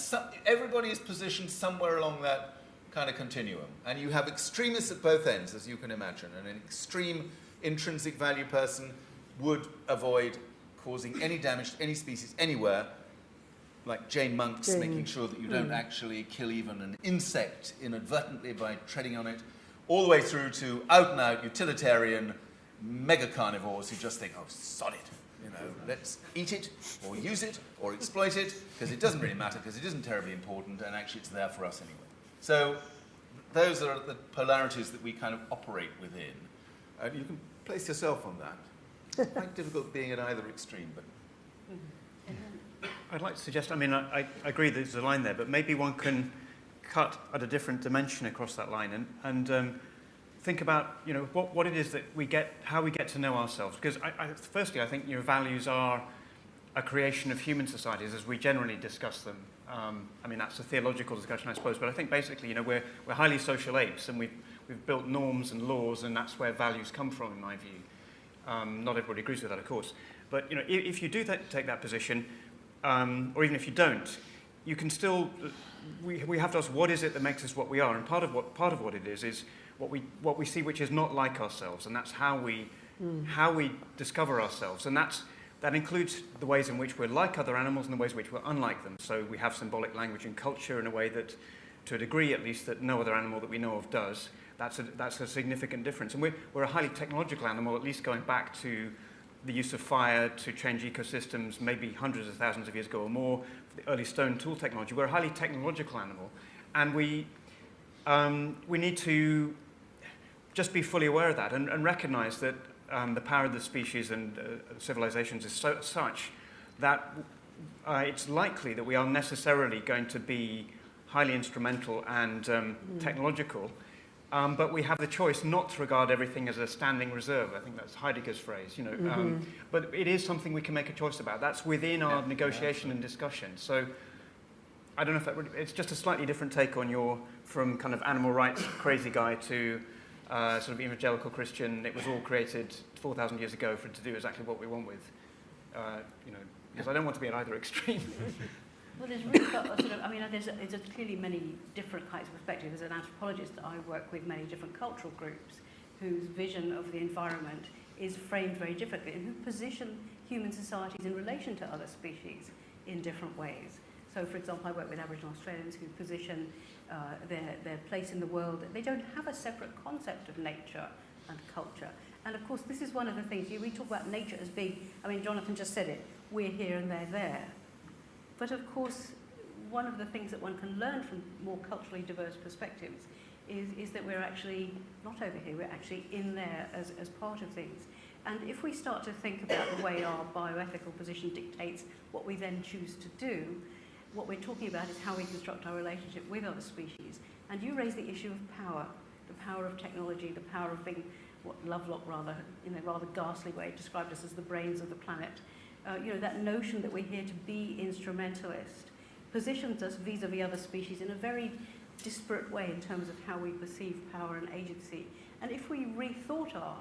everybody is positioned somewhere along that kind of continuum. And you have extremists at both ends, as you can imagine. And an extreme intrinsic value person would avoid causing any damage to any species anywhere, like Jane Monk's making sure that you don't actually kill even an insect inadvertently by treading on it, all the way through to out-and-out utilitarian mega carnivores who just think, oh, sod it. Let's eat it, or use it, or exploit it, because it doesn't really matter, because it isn't terribly important, and actually it's there for us anyway. So those are the polarities that we kind of operate within. You can place yourself on that. It's quite difficult being at either extreme, but... I'd like to suggest, I agree there's a line there, but maybe one can cut at a different dimension across that line and think about, what it is that we get, how we get to know ourselves. Because firstly, I think your values are a creation of human societies as we generally discuss them. I mean, that's a theological discussion, I suppose, but I think basically, you know, we're highly social apes, and we've built norms and laws, and that's where values come from, in my view. Not everybody agrees with that, of course. But, you know, if you do take that position, or even if you don't, you can still, we have to ask, what is it that makes us what we are? And part of what it is what we see which is not like ourselves, and that's how we discover ourselves. And that includes the ways in which we're like other animals and the ways in which we're unlike them. So we have symbolic language and culture in a way that, to a degree at least, that no other animal that we know of does. That's a significant difference. And we're a highly technological animal, at least going back to the use of fire to change ecosystems maybe hundreds of thousands of years ago or more, the early stone tool technology. We're a highly technological animal, and we need to just be fully aware of that and recognize that the power of the species and civilizations is such that it's likely that we are necessarily going to be highly instrumental and technological, but we have the choice not to regard everything as a standing reserve. I think that's Heidegger's phrase, you know. But it is something we can make a choice about. That's within our negotiation and discussion. So I don't know if that really, it's just a slightly different take on from kind of animal rights crazy guy to sort of evangelical Christian. It was all created 4,000 years ago to do exactly what we want with, you know, because I don't want to be at either extreme. Well, there's really got a sort of, I mean, there's clearly many different kinds of perspectives. As an anthropologist, I work with many different cultural groups whose vision of the environment is framed very differently and who position human societies in relation to other species in different ways. So, for example, I work with Aboriginal Australians who position their place in the world. They don't have a separate concept of nature and culture. And of course, this is one of the things, we talk about nature as being, I mean, Jonathan just said it, we're here and they're there. But of course, one of the things that one can learn from more culturally diverse perspectives is that we're actually not over here, we're actually in there as part of things. And if we start to think about the way our bioethical position dictates what we then choose to do, what we're talking about is how we construct our relationship with other species. And you raise the issue of power, the power of technology, the power of being, what Lovelock rather, in a rather ghastly way, described us as the brains of the planet. You know, that notion that we're here to be instrumentalist positions us vis-a-vis other species in a very disparate way in terms of how we perceive power and agency. And if we rethought our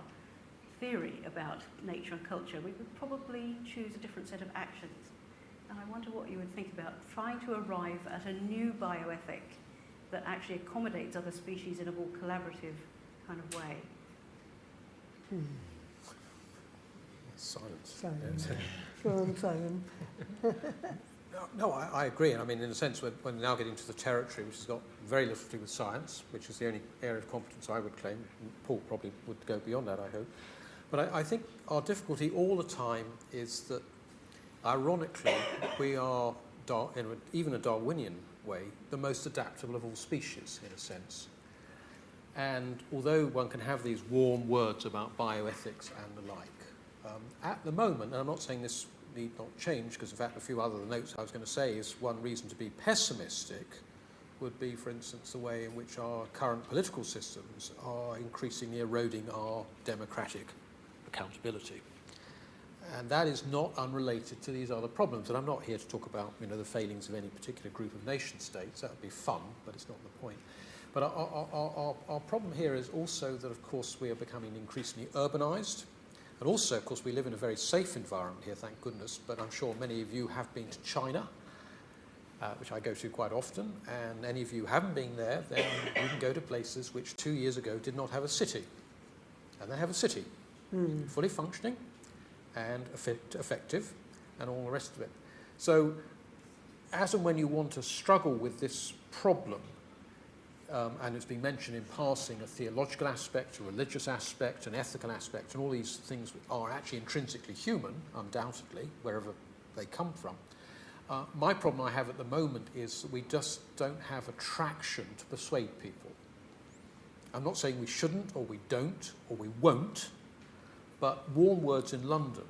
theory about nature and culture, we would probably choose a different set of actions. And I wonder what you would think about trying to arrive at a new bioethic that actually accommodates other species in a more collaborative kind of way. Silence. Go on, Simon. No, I agree. I mean, in a sense, we're now getting to the territory which has got very little to do with science, which is the only area of competence I would claim. Paul probably would go beyond that, I hope. But I think our difficulty all the time is that, ironically, we are, in even a Darwinian way, the most adaptable of all species, in a sense. And although one can have these warm words about bioethics and the like, at the moment, and I'm not saying this need not change, because in fact a few other notes I was going to say is one reason to be pessimistic would be, for instance, the way in which our current political systems are increasingly eroding our democratic accountability. And that is not unrelated to these other problems. And I'm not here to talk about, you know, the failings of any particular group of nation states. That would be fun, but it's not the point. But our problem here is also that, of course, we are becoming increasingly urbanized. And also, of course, we live in a very safe environment here, thank goodness. But I'm sure many of you have been to China, which I go to quite often. And any of you who haven't been there, then you can go to places which 2 years ago did not have a city. And they have a city, fully functioning and effective, and all the rest of it. So, as and when you want to struggle with this problem, and it's been mentioned in passing, a theological aspect, a religious aspect, an ethical aspect, and all these things are actually intrinsically human, undoubtedly, wherever they come from. My problem I have at the moment is that we just don't have a traction to persuade people. I'm not saying we shouldn't, or we don't, or we won't, but warm words in London,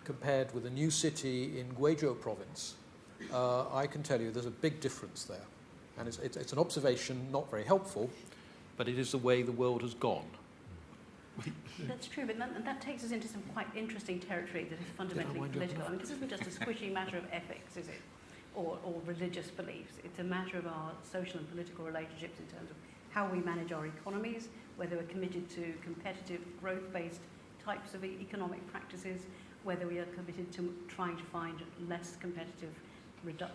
compared with a new city in Guizhou province, I can tell you there's a big difference there. And it's an observation not very helpful, but it is the way the world has gone. That's true, but that takes us into some quite interesting territory that is fundamentally political. I mean, this isn't just a squishy matter of ethics, is it? Or religious beliefs. It's a matter of our social and political relationships in terms of how we manage our economies, whether we're committed to competitive, growth-based types of economic practices, whether we are committed to trying to find less competitive,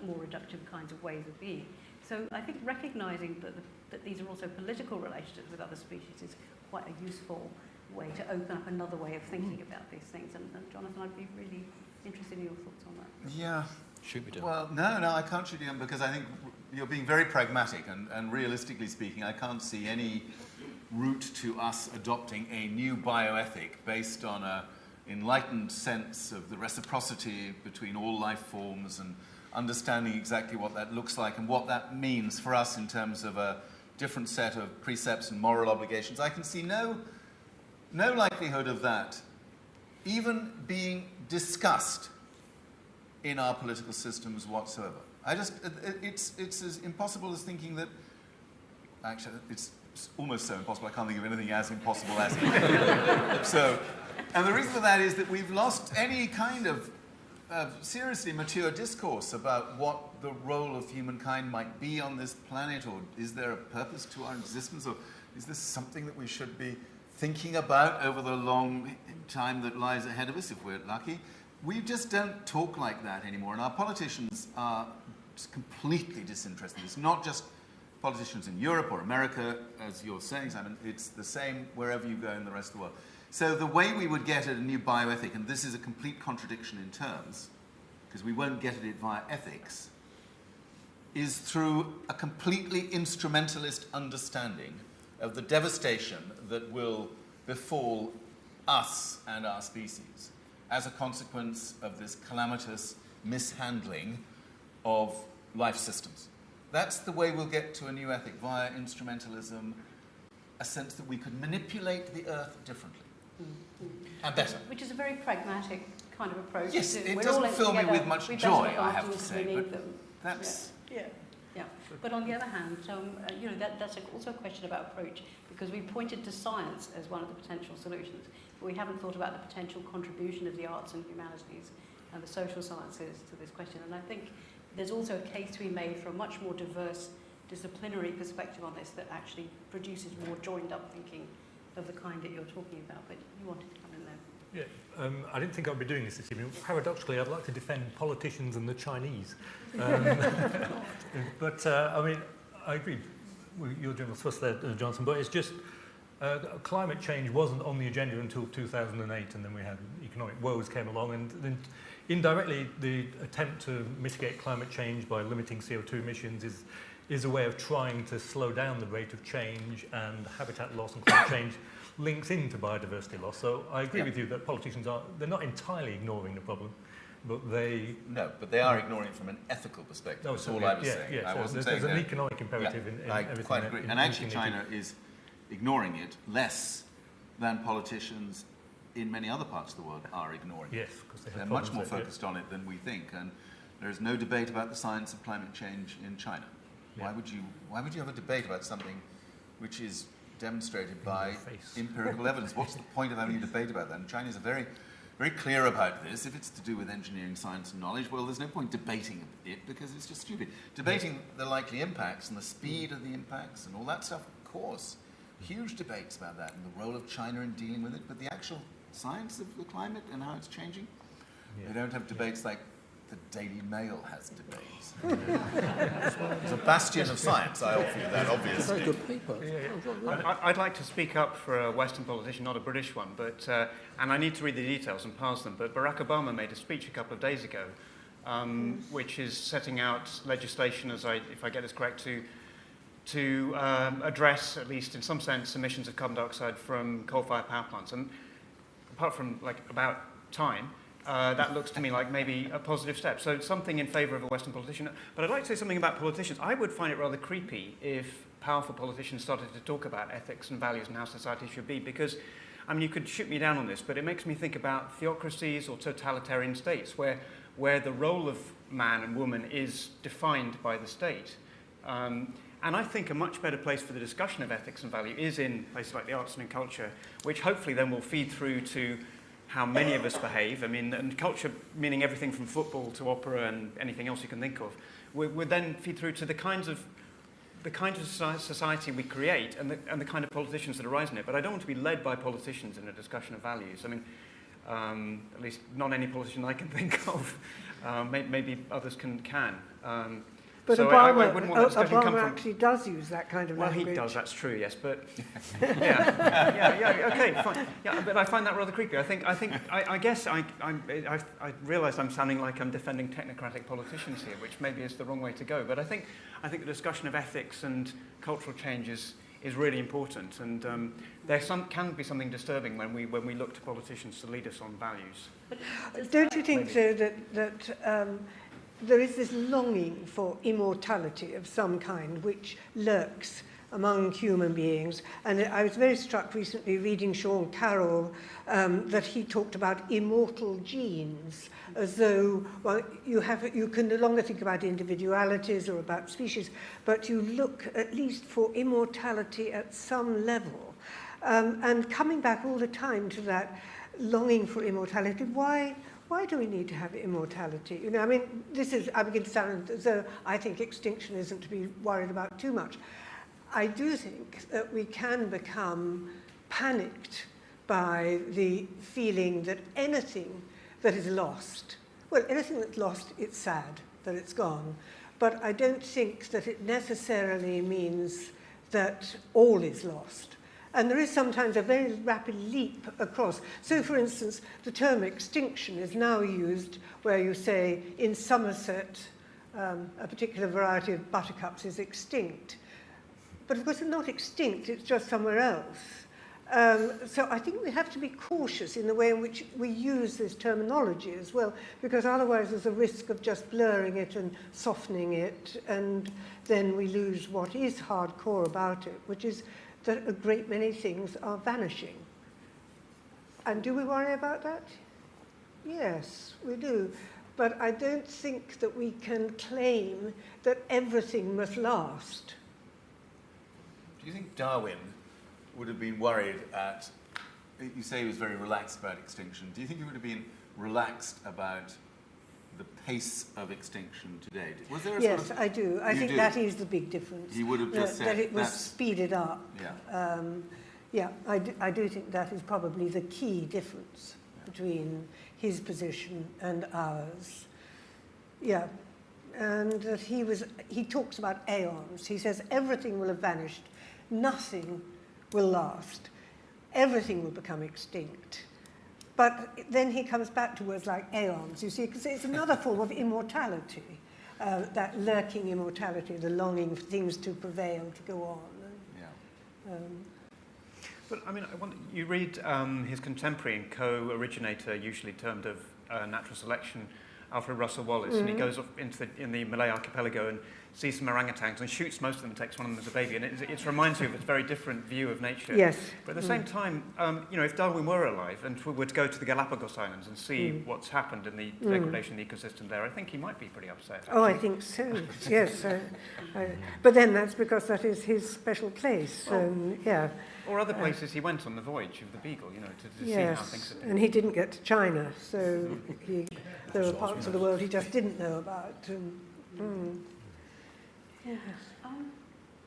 more reductive kinds of ways of being. So I think recognising that these are also political relationships with other species is quite a useful way to open up another way of thinking about these things. And Jonathan, I'd be really interested in your thoughts on that. Yeah. Shoot me down. Well, no, I can't shoot you down because I think you're being very pragmatic, and realistically speaking, I can't see any route to us adopting a new bioethic based on an enlightened sense of the reciprocity between all life forms and understanding exactly what that looks like and what that means for us in terms of a different set of precepts and moral obligations. I can see no likelihood of that even being discussed in our political systems whatsoever. It's as impossible as thinking that, actually, it's almost so impossible, I can't think of anything as impossible as it. So, and the reason for that is that we've lost any kind of seriously mature discourse about what the role of humankind might be on this planet, or is there a purpose to our existence, or is this something that we should be thinking about over the long time that lies ahead of us, if we're lucky. We just don't talk like that anymore, and our politicians are just completely disinterested. It's not just politicians in Europe or America, as you're saying, Simon, it's the same wherever you go in the rest of the world. So the way we would get at a new bioethic, and this is a complete contradiction in terms, because we won't get at it via ethics, is through a completely instrumentalist understanding of the devastation that will befall us and our species as a consequence of this calamitous mishandling of life systems. That's the way we'll get to a new ethic, via instrumentalism, a sense that we could manipulate the earth differently and better. Which is a very pragmatic kind of approach. Yes, it doesn't fill me with much joy, I have to say, but that's... Yeah. But on the other hand, that's also a question about approach, because we pointed to science as one of the potential solutions, but we haven't thought about the potential contribution of the arts and humanities and the social sciences to this question. And I think there's also a case to be made for a much more diverse disciplinary perspective on this that actually produces more joined-up thinking of the kind that you're talking about. But you wanted to come in there. Yeah, I didn't think I'd be doing this evening. Paradoxically, I'd like to defend politicians and the Chinese. But, I agree with your general thrust there, Johnson, but it's just climate change wasn't on the agenda until 2008, and then we had economic woes came along, and then indirectly the attempt to mitigate climate change by limiting CO2 emissions is a way of trying to slow down the rate of change, and habitat loss and climate change links into biodiversity loss. So I agree with you that politicians they're not entirely ignoring the problem, but they... No, but they are ignoring it from an ethical perspective. That's all I was saying. Yeah, I wasn't there's saying an economic imperative in everything. I quite agree. And actually China is ignoring it less than politicians in many other parts of the world are ignoring it. Yes, because they're much more focused on it than we think. And there is no debate about the science of climate change in China. Yeah. Why would you have a debate about something which is demonstrated by empirical evidence? What's the point of having a debate about that? And Chinese are very, very clear about this. If it's to do with engineering, science and knowledge, well, there's no point debating it because it's just stupid. Debating the likely impacts and the speed of the impacts and all that stuff, of course. Huge debates about that and the role of China in dealing with it, but the actual science of the climate and how it's changing, they don't have debates like the Daily Mail has debates. It's a bastion of science, I offer you that, obviously. Very good paper. I'd like to speak up for a Western politician, not a British one, but and I need to read the details and parse them, but Barack Obama made a speech a couple of days ago, which is setting out legislation, if I get this correct, to address, at least in some sense, emissions of carbon dioxide from coal-fired power plants. And apart from, about time, that looks to me like maybe a positive step. So something in favour of a Western politician. But I'd like to say something about politicians. I would find it rather creepy if powerful politicians started to talk about ethics and values and how society should be, because, you could shoot me down on this, but it makes me think about theocracies or totalitarian states where the role of man and woman is defined by the state. And I think a much better place for the discussion of ethics and value is in places like the arts and in culture, which hopefully then will feed through to how many of us behave. I mean, and culture meaning everything from football to opera and anything else you can think of, would then feed through to the kind of society we create and the kind of politicians that arise in it. But I don't want to be led by politicians in a discussion of values. I mean, at least not any politician I can think of. Maybe others can. But so Obama, I wouldn't want that discussion to come from... actually does use that kind of language. Well, he does, that's true, yes, but... yeah, okay, fine. Yeah, but I find that rather creepy. I guess I realise I'm sounding like I'm defending technocratic politicians here, which maybe is the wrong way to go. But I think the discussion of ethics and cultural change is really important, and there can be something disturbing when we look to politicians to lead us on values. Don't you think, though, that there is this longing for immortality of some kind which lurks among human beings? And I was very struck recently reading Sean Carroll that he talked about immortal genes, as though, well, you can no longer think about individualities or about species, but you look at least for immortality at some level. And coming back all the time to that longing for immortality, why do we need to have immortality? You know, I mean, I begin to sound as though I think extinction isn't to be worried about too much. I do think that we can become panicked by the feeling that anything that is lost, well, anything that's lost, it's sad that it's gone. But I don't think that it necessarily means that all is lost. And there is sometimes a very rapid leap across. So, for instance, the term extinction is now used where you say, in Somerset, a particular variety of buttercups is extinct. But of course, it's not extinct, it's just somewhere else. So I think we have to be cautious in the way in which we use this terminology as well, because otherwise there's a risk of just blurring it and softening it, and then we lose what is hardcore about it, which is that a great many things are vanishing. And do we worry about that? Yes, we do. But I don't think that we can claim that everything must last. Do you think Darwin would have been worried at... You say he was very relaxed about extinction. Do you think he would have been relaxed about the pace of extinction today? Was there a yes, sort of, I do. I think that is the big difference. He would have just said that it was speeded up. Yeah. I do think that is probably the key difference between his position and ours. Yeah, and that he talks about aeons. He says everything will have vanished, nothing will last, everything will become extinct. But then he comes back to words like aeons, you see, because it's another form of immortality, that lurking immortality, the longing for things to prevail, to go on. Yeah. But I mean, you read his contemporary and co-originator, usually termed of natural selection, Alfred Russel Wallace, and he goes off in the Malay archipelago and sees some orangutans and shoots most of them and takes one of them as a baby. And it reminds you of a very different view of nature. Yes. But at the same time, if Darwin were alive and were to go to the Galapagos Islands and see what's happened in the degradation of the ecosystem there, I think he might be pretty upset. Actually. Oh, I think so, yes. But then that's because that is his special place, yeah. Or other places he went on the voyage of the Beagle, to see how things had been. And he didn't get to China, so there were parts of the world he just didn't know about. Yes.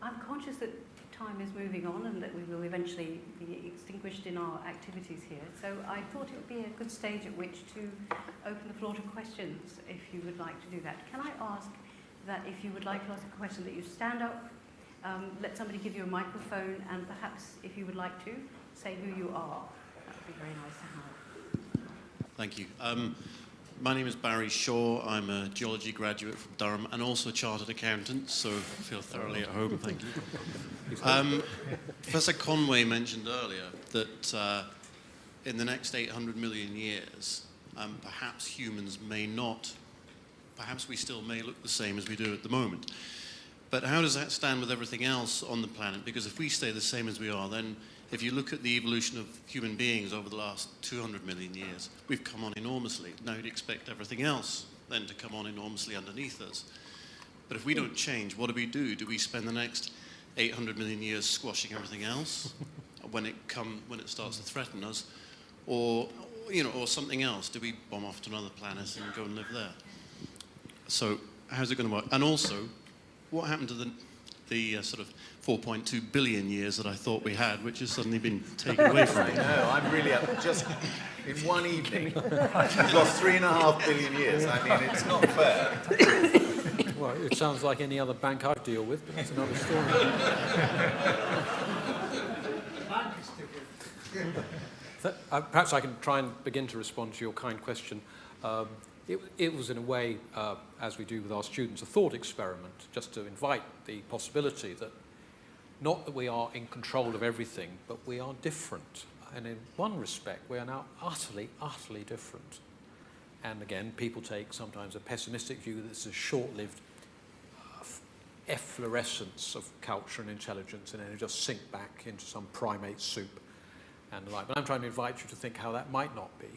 I'm conscious that time is moving on and that we will eventually be extinguished in our activities here. So I thought it would be a good stage at which to open the floor to questions, if you would like to do that. Can I ask that if you would like to ask a question that you stand up, let somebody give you a microphone, and perhaps if you would like to, say who you are. That would be very nice to have. Thank you. My name is Barry Shaw. I'm a geology graduate from Durham and also a chartered accountant, so feel thoroughly at home, thank you. Professor Conway mentioned earlier that in the next 800 million years, perhaps humans may not, perhaps we still may look the same as we do at the moment. But how does that stand with everything else on the planet? Because if we stay the same as we are, then if you look at the evolution of human beings over the last 200 million years, we've come on enormously. Now you'd expect everything else then to come on enormously underneath us. But if we don't change, what do? Do we spend the next 800 million years squashing everything else when it starts to threaten us, or something else? Do we bomb off to another planet and go and live there? So how's it going to work? And also, what happened to the sort of 4.2 billion years that I thought we had, which has suddenly been taken away from me? No, I'm really just in one evening. We've lost 3.5 billion years. I mean, it's not fair. Well, it sounds like any other bank I deal with, but that's another story. Perhaps I can try and begin to respond to your kind question. It was, in a way, as we do with our students, a thought experiment, just to invite the possibility that not that we are in control of everything, but we are different. And in one respect, we are now utterly, utterly different. And again, people take sometimes a pessimistic view that it's a short-lived efflorescence of culture and intelligence, and then it just sink back into some primate soup and the like. But I'm trying to invite you to think how that might not be.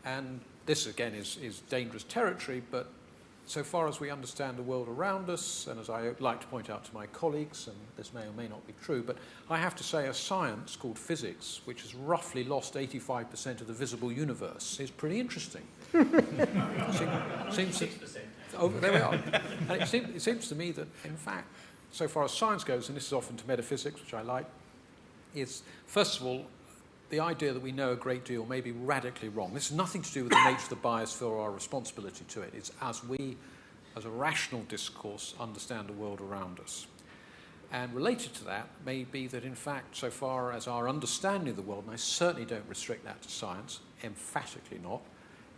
And this, again, is dangerous territory, but so far as we understand the world around us, and as I like to point out to my colleagues, and this may or may not be true, but I have to say a science called physics, which has roughly lost 85% of the visible universe, is pretty interesting. Seems 6%. Oh, there we are. And it seems to me that, in fact, so far as science goes, and this is often to metaphysics, which I like, is, first of all, the idea that we know a great deal may be radically wrong. This has nothing to do with the nature of the biosphere or our responsibility to it. It's as we, as a rational discourse, understand the world around us. And related to that may be that, in fact, so far as our understanding of the world, and I certainly don't restrict that to science, emphatically not,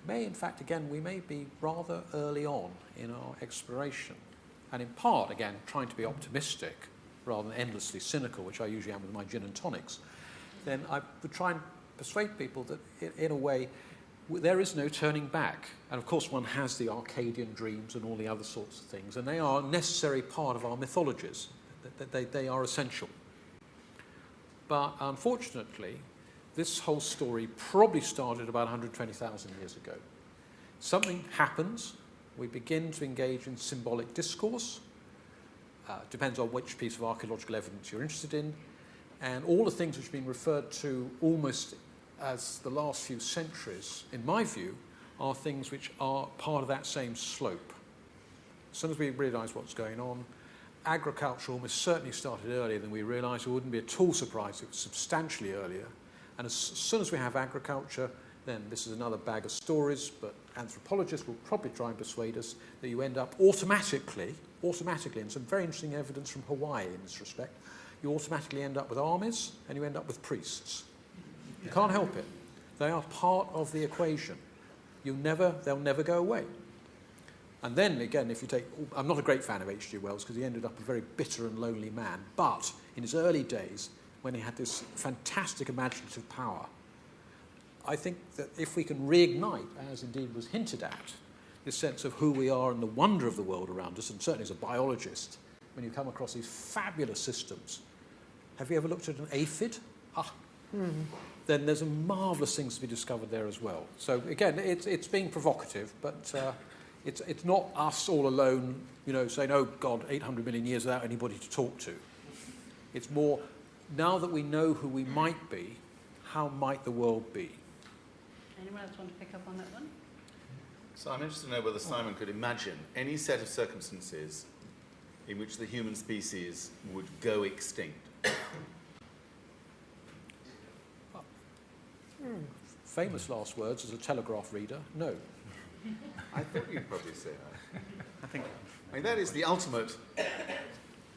may, in fact, again, we may be rather early on in our exploration. And in part, again, trying to be optimistic rather than endlessly cynical, which I usually am with my gin and tonics, then I would try and persuade people that, in a way, there is no turning back. And, of course, one has the Arcadian dreams and all the other sorts of things, and they are a necessary part of our mythologies. They are essential. But, unfortunately, this whole story probably started about 120,000 years ago. Something happens. We begin to engage in symbolic discourse. Depends on which piece of archaeological evidence you're interested in. And all the things which have been referred to almost as the last few centuries, in my view, are things which are part of that same slope. As soon as we realise what's going on, agriculture almost certainly started earlier than we realised. It wouldn't be at all surprised if it was substantially earlier. And as soon as we have agriculture, then this is another bag of stories, but anthropologists will probably try and persuade us that you end up automatically, and some very interesting evidence from Hawaii in this respect, you automatically end up with armies and you end up with priests. You can't help it. They are part of the equation. They'll never go away. And then, again, if you take... I'm not a great fan of H.G. Wells because he ended up a very bitter and lonely man. But in his early days, when he had this fantastic imaginative power, I think that if we can reignite, as indeed was hinted at, this sense of who we are and the wonder of the world around us, and certainly as a biologist, when you come across these fabulous systems. Have you ever looked at an aphid? Then there's marvellous things to be discovered there as well. So again, it's being provocative, but it's not us all alone, saying, oh God, 800 million years without anybody to talk to. It's more, now that we know who we might be, how might the world be? Anyone else want to pick up on that one? So I'm interested to know whether Simon could imagine any set of circumstances in which the human species would go extinct. Famous last words as a Telegraph reader, no. I thought you'd probably say that. I mean, that is the ultimate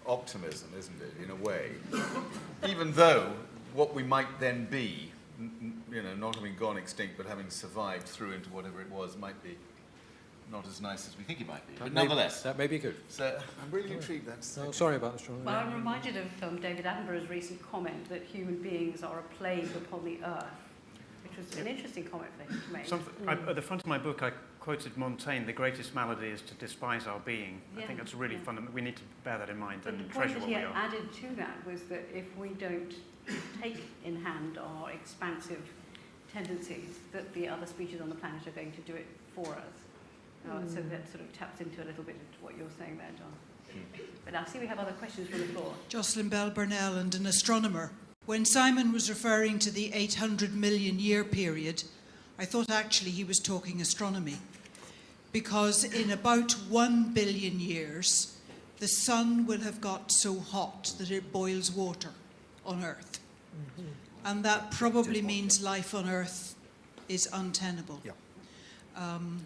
optimism, isn't it, in a way? Even though what we might then be, not having gone extinct, but having survived through into whatever it was, might be not as nice as we think it might be. But nonetheless. That may be good. So I'm really intrigued. Sorry about this, John. Well, I'm reminded of David Attenborough's recent comment that human beings are a plague upon the earth, which was an interesting comment for him to make. At the front of my book, I quoted Montaigne, the greatest malady is to despise our being. Yeah, I think that's really fundamental. We need to bear that in mind but and the point treasure that what he we had are. added to that was that if we don't take in hand our expansive tendencies, that the other species on the planet are going to do it for us. So that sort of taps into a little bit of what you're saying there, John. But I see we have other questions from the floor. Jocelyn Bell Burnell, and an astronomer. When Simon was referring to the 800 million year period, I thought actually he was talking astronomy, because in about 1 billion years, the sun will have got so hot that it boils water on Earth. Mm-hmm. And that probably means life on Earth is untenable. Yeah.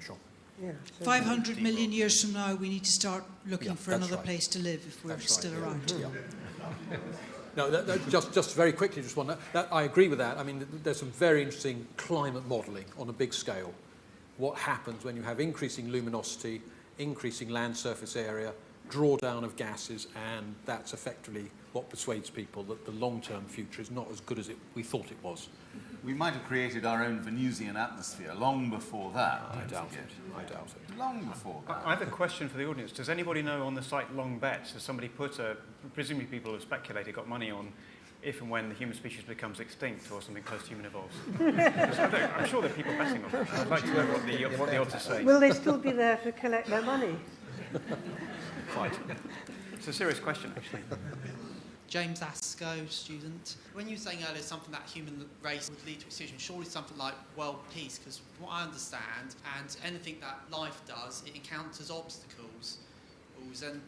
Sure. Yeah, so 500 million years from now, we need to start looking for that's another right. place to live if we're That's right, still yeah. around. Yeah. No, just very quickly, just one. That I agree with that. I mean, there's some very interesting climate modelling on a big scale. What happens when you have increasing luminosity, increasing land surface area, drawdown of gases, and that's effectively what persuades people that the long-term future is not as good as we thought it was. We might have created our own Venusian atmosphere long before that. I doubt it. Long before that. I have a question for the audience. Does anybody know on the site Long Bets, has somebody put presumably people have speculated, got money on if and when the human species becomes extinct or something post-human evolves? I'm sure there are people betting on that. I'd like to know what the odds are saying. will they still be there to collect their money? Quite. It's a serious question, actually. James Asco, student. When you were saying earlier something that human race would lead to extinction, surely something like world peace, because from what I understand, and anything that life does, it encounters obstacles. And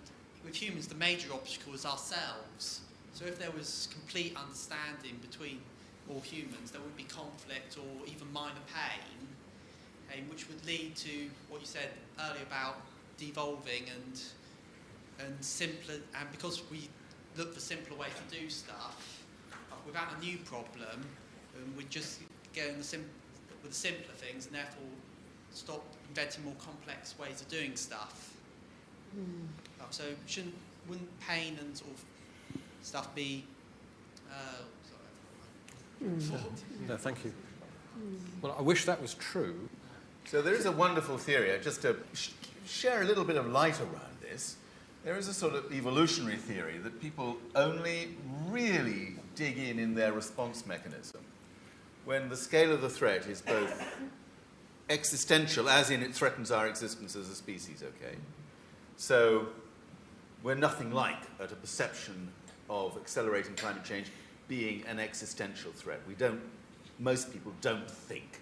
with humans, the major obstacle is ourselves. So if there was complete understanding between all humans, there would be conflict or even minor pain, which would lead to what you said earlier about devolving and simpler, and because we look for simpler ways to do stuff without a new problem, we'd just go with the simpler things and therefore stop inventing more complex ways of doing stuff. So wouldn't pain and sort of stuff be No, thank you. Well, I wish that was true. So there is a wonderful theory, just to share a little bit of light around this. There is a sort of evolutionary theory that people only really dig in their response mechanism when the scale of the threat is both existential, as in it threatens our existence as a species, okay? So we're nothing like at a perception of accelerating climate change being an existential threat. Most people don't think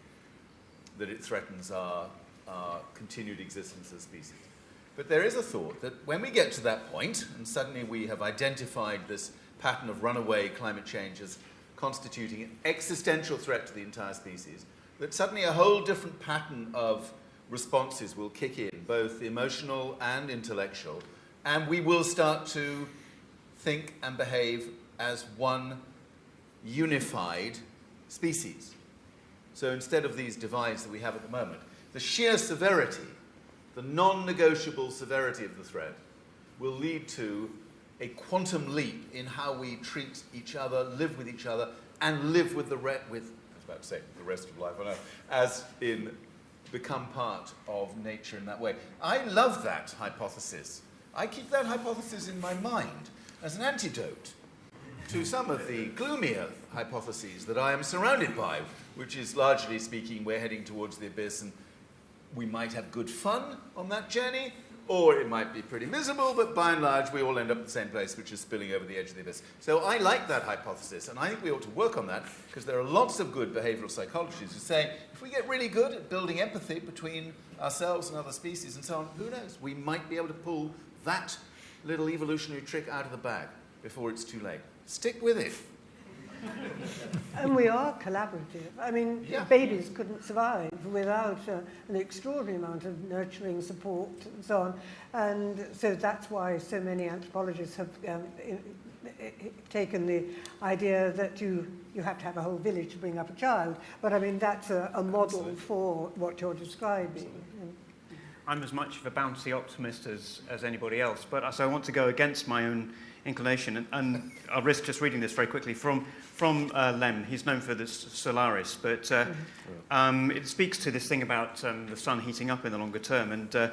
that it threatens our continued existence as a species. But there is a thought that when we get to that point, and suddenly we have identified this pattern of runaway climate change as constituting an existential threat to the entire species, that suddenly a whole different pattern of responses will kick in, both emotional and intellectual, and we will start to think and behave as one unified species. So instead of these divides that we have at the moment, the sheer severity, the non-negotiable severity of the threat will lead to a quantum leap in how we treat each other, live with each other, and live with the rest of life on Earth, as in become part of nature in that way. I love that hypothesis. I keep that hypothesis in my mind as an antidote to some of the gloomier hypotheses that I am surrounded by, which is largely speaking, we're heading towards the abyss and we might have good fun on that journey, or it might be pretty miserable, but by and large, we all end up at the same place, which is spilling over the edge of the abyss. So I like that hypothesis, and I think we ought to work on that, because there are lots of good behavioral psychologists who say, if we get really good at building empathy between ourselves and other species and so on, who knows? We might be able to pull that little evolutionary trick out of the bag before it's too late. Stick with it. And we are collaborative. I mean, Yeah. babies couldn't survive without an extraordinary amount of nurturing support and so on. And so that's why so many anthropologists have taken the idea that you have to have a whole village to bring up a child. But I mean, that's a model for what you're describing. I'm as much of a bouncy optimist as anybody else, but so I want to go against my own inclination, and I'll risk just reading this very quickly from Lem. He's known for this Solaris, but it speaks to this thing about the sun heating up in the longer term, and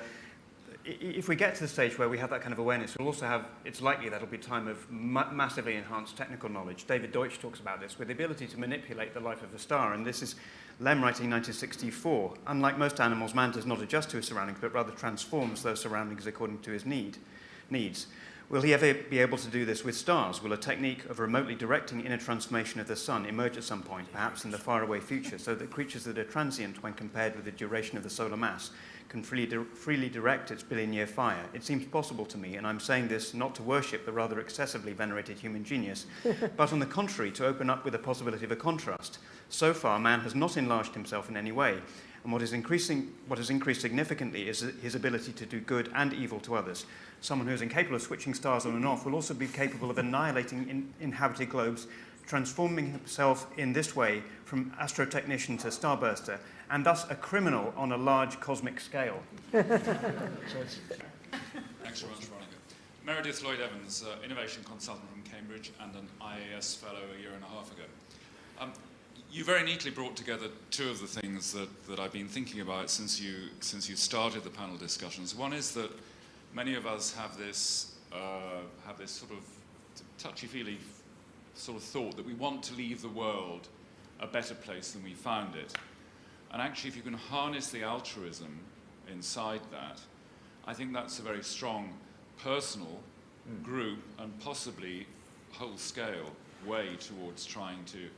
if we get to the stage where we have that kind of awareness, we'll also have, it's likely that'll be a time of massively enhanced technical knowledge. David Deutsch talks about this, with the ability to manipulate the life of a star, and this is Lem writing 1964, unlike most animals, man does not adjust to his surroundings, but rather transforms those surroundings according to his needs. Will he ever be able to do this with stars? Will a technique of remotely directing inner transformation of the sun emerge at some point, perhaps in the faraway future, so that creatures that are transient when compared with the duration of the solar mass can freely direct its billion-year fire? It seems possible to me, and I'm saying this not to worship the rather excessively venerated human genius, but on the contrary, to open up with the possibility of a contrast. So far, man has not enlarged himself in any way, and what has increased significantly is his ability to do good and evil to others. Someone who is incapable of switching stars on and off will also be capable of annihilating inhabited globes, transforming himself in this way from astrotechnician to starburster, and thus a criminal on a large cosmic scale. Thanks very much, Veronica. Meredith Lloyd-Evans, innovation consultant from Cambridge and an IAS fellow a year and a half ago. You very neatly brought together two of the things that I've been thinking about since you started the panel discussions. One is that many of us have this sort of touchy-feely sort of thought that we want to leave the world a better place than we found it. And actually, if you can harness the altruism inside that, I think that's a very strong personal, group, and possibly whole-scale way towards trying to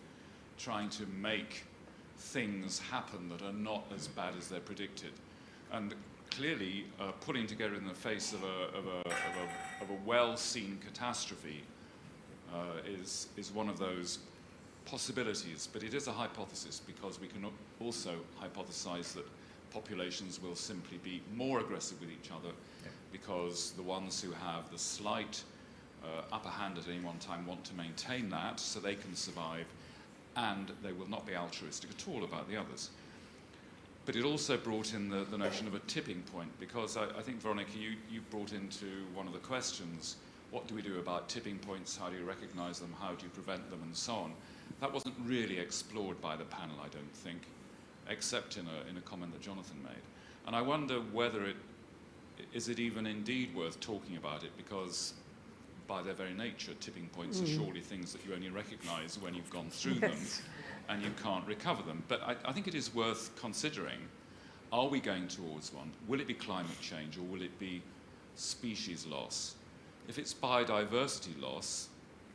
make things happen that are not as bad as they're predicted. And clearly, putting together in the face of a well-seen catastrophe is one of those possibilities. But it is a hypothesis, because we can also hypothesize that populations will simply be more aggressive with each other, because the ones who have the slight upper hand at any one time want to maintain that so they can survive, and they will not be altruistic at all about the others. But it also brought in the notion of a tipping point, because I think, Veronica, you brought into one of the questions, what do we do about tipping points, how do you recognise them, how do you prevent them, and so on. That wasn't really explored by the panel, I don't think, except in a comment that Jonathan made. And I wonder whether is it even indeed worth talking about it, because by their very nature, tipping points are surely things that you only recognise when you've gone through them, and you can't recover them. But I think it is worth considering, are we going towards one? Will it be climate change, or will it be species loss? If it's biodiversity loss,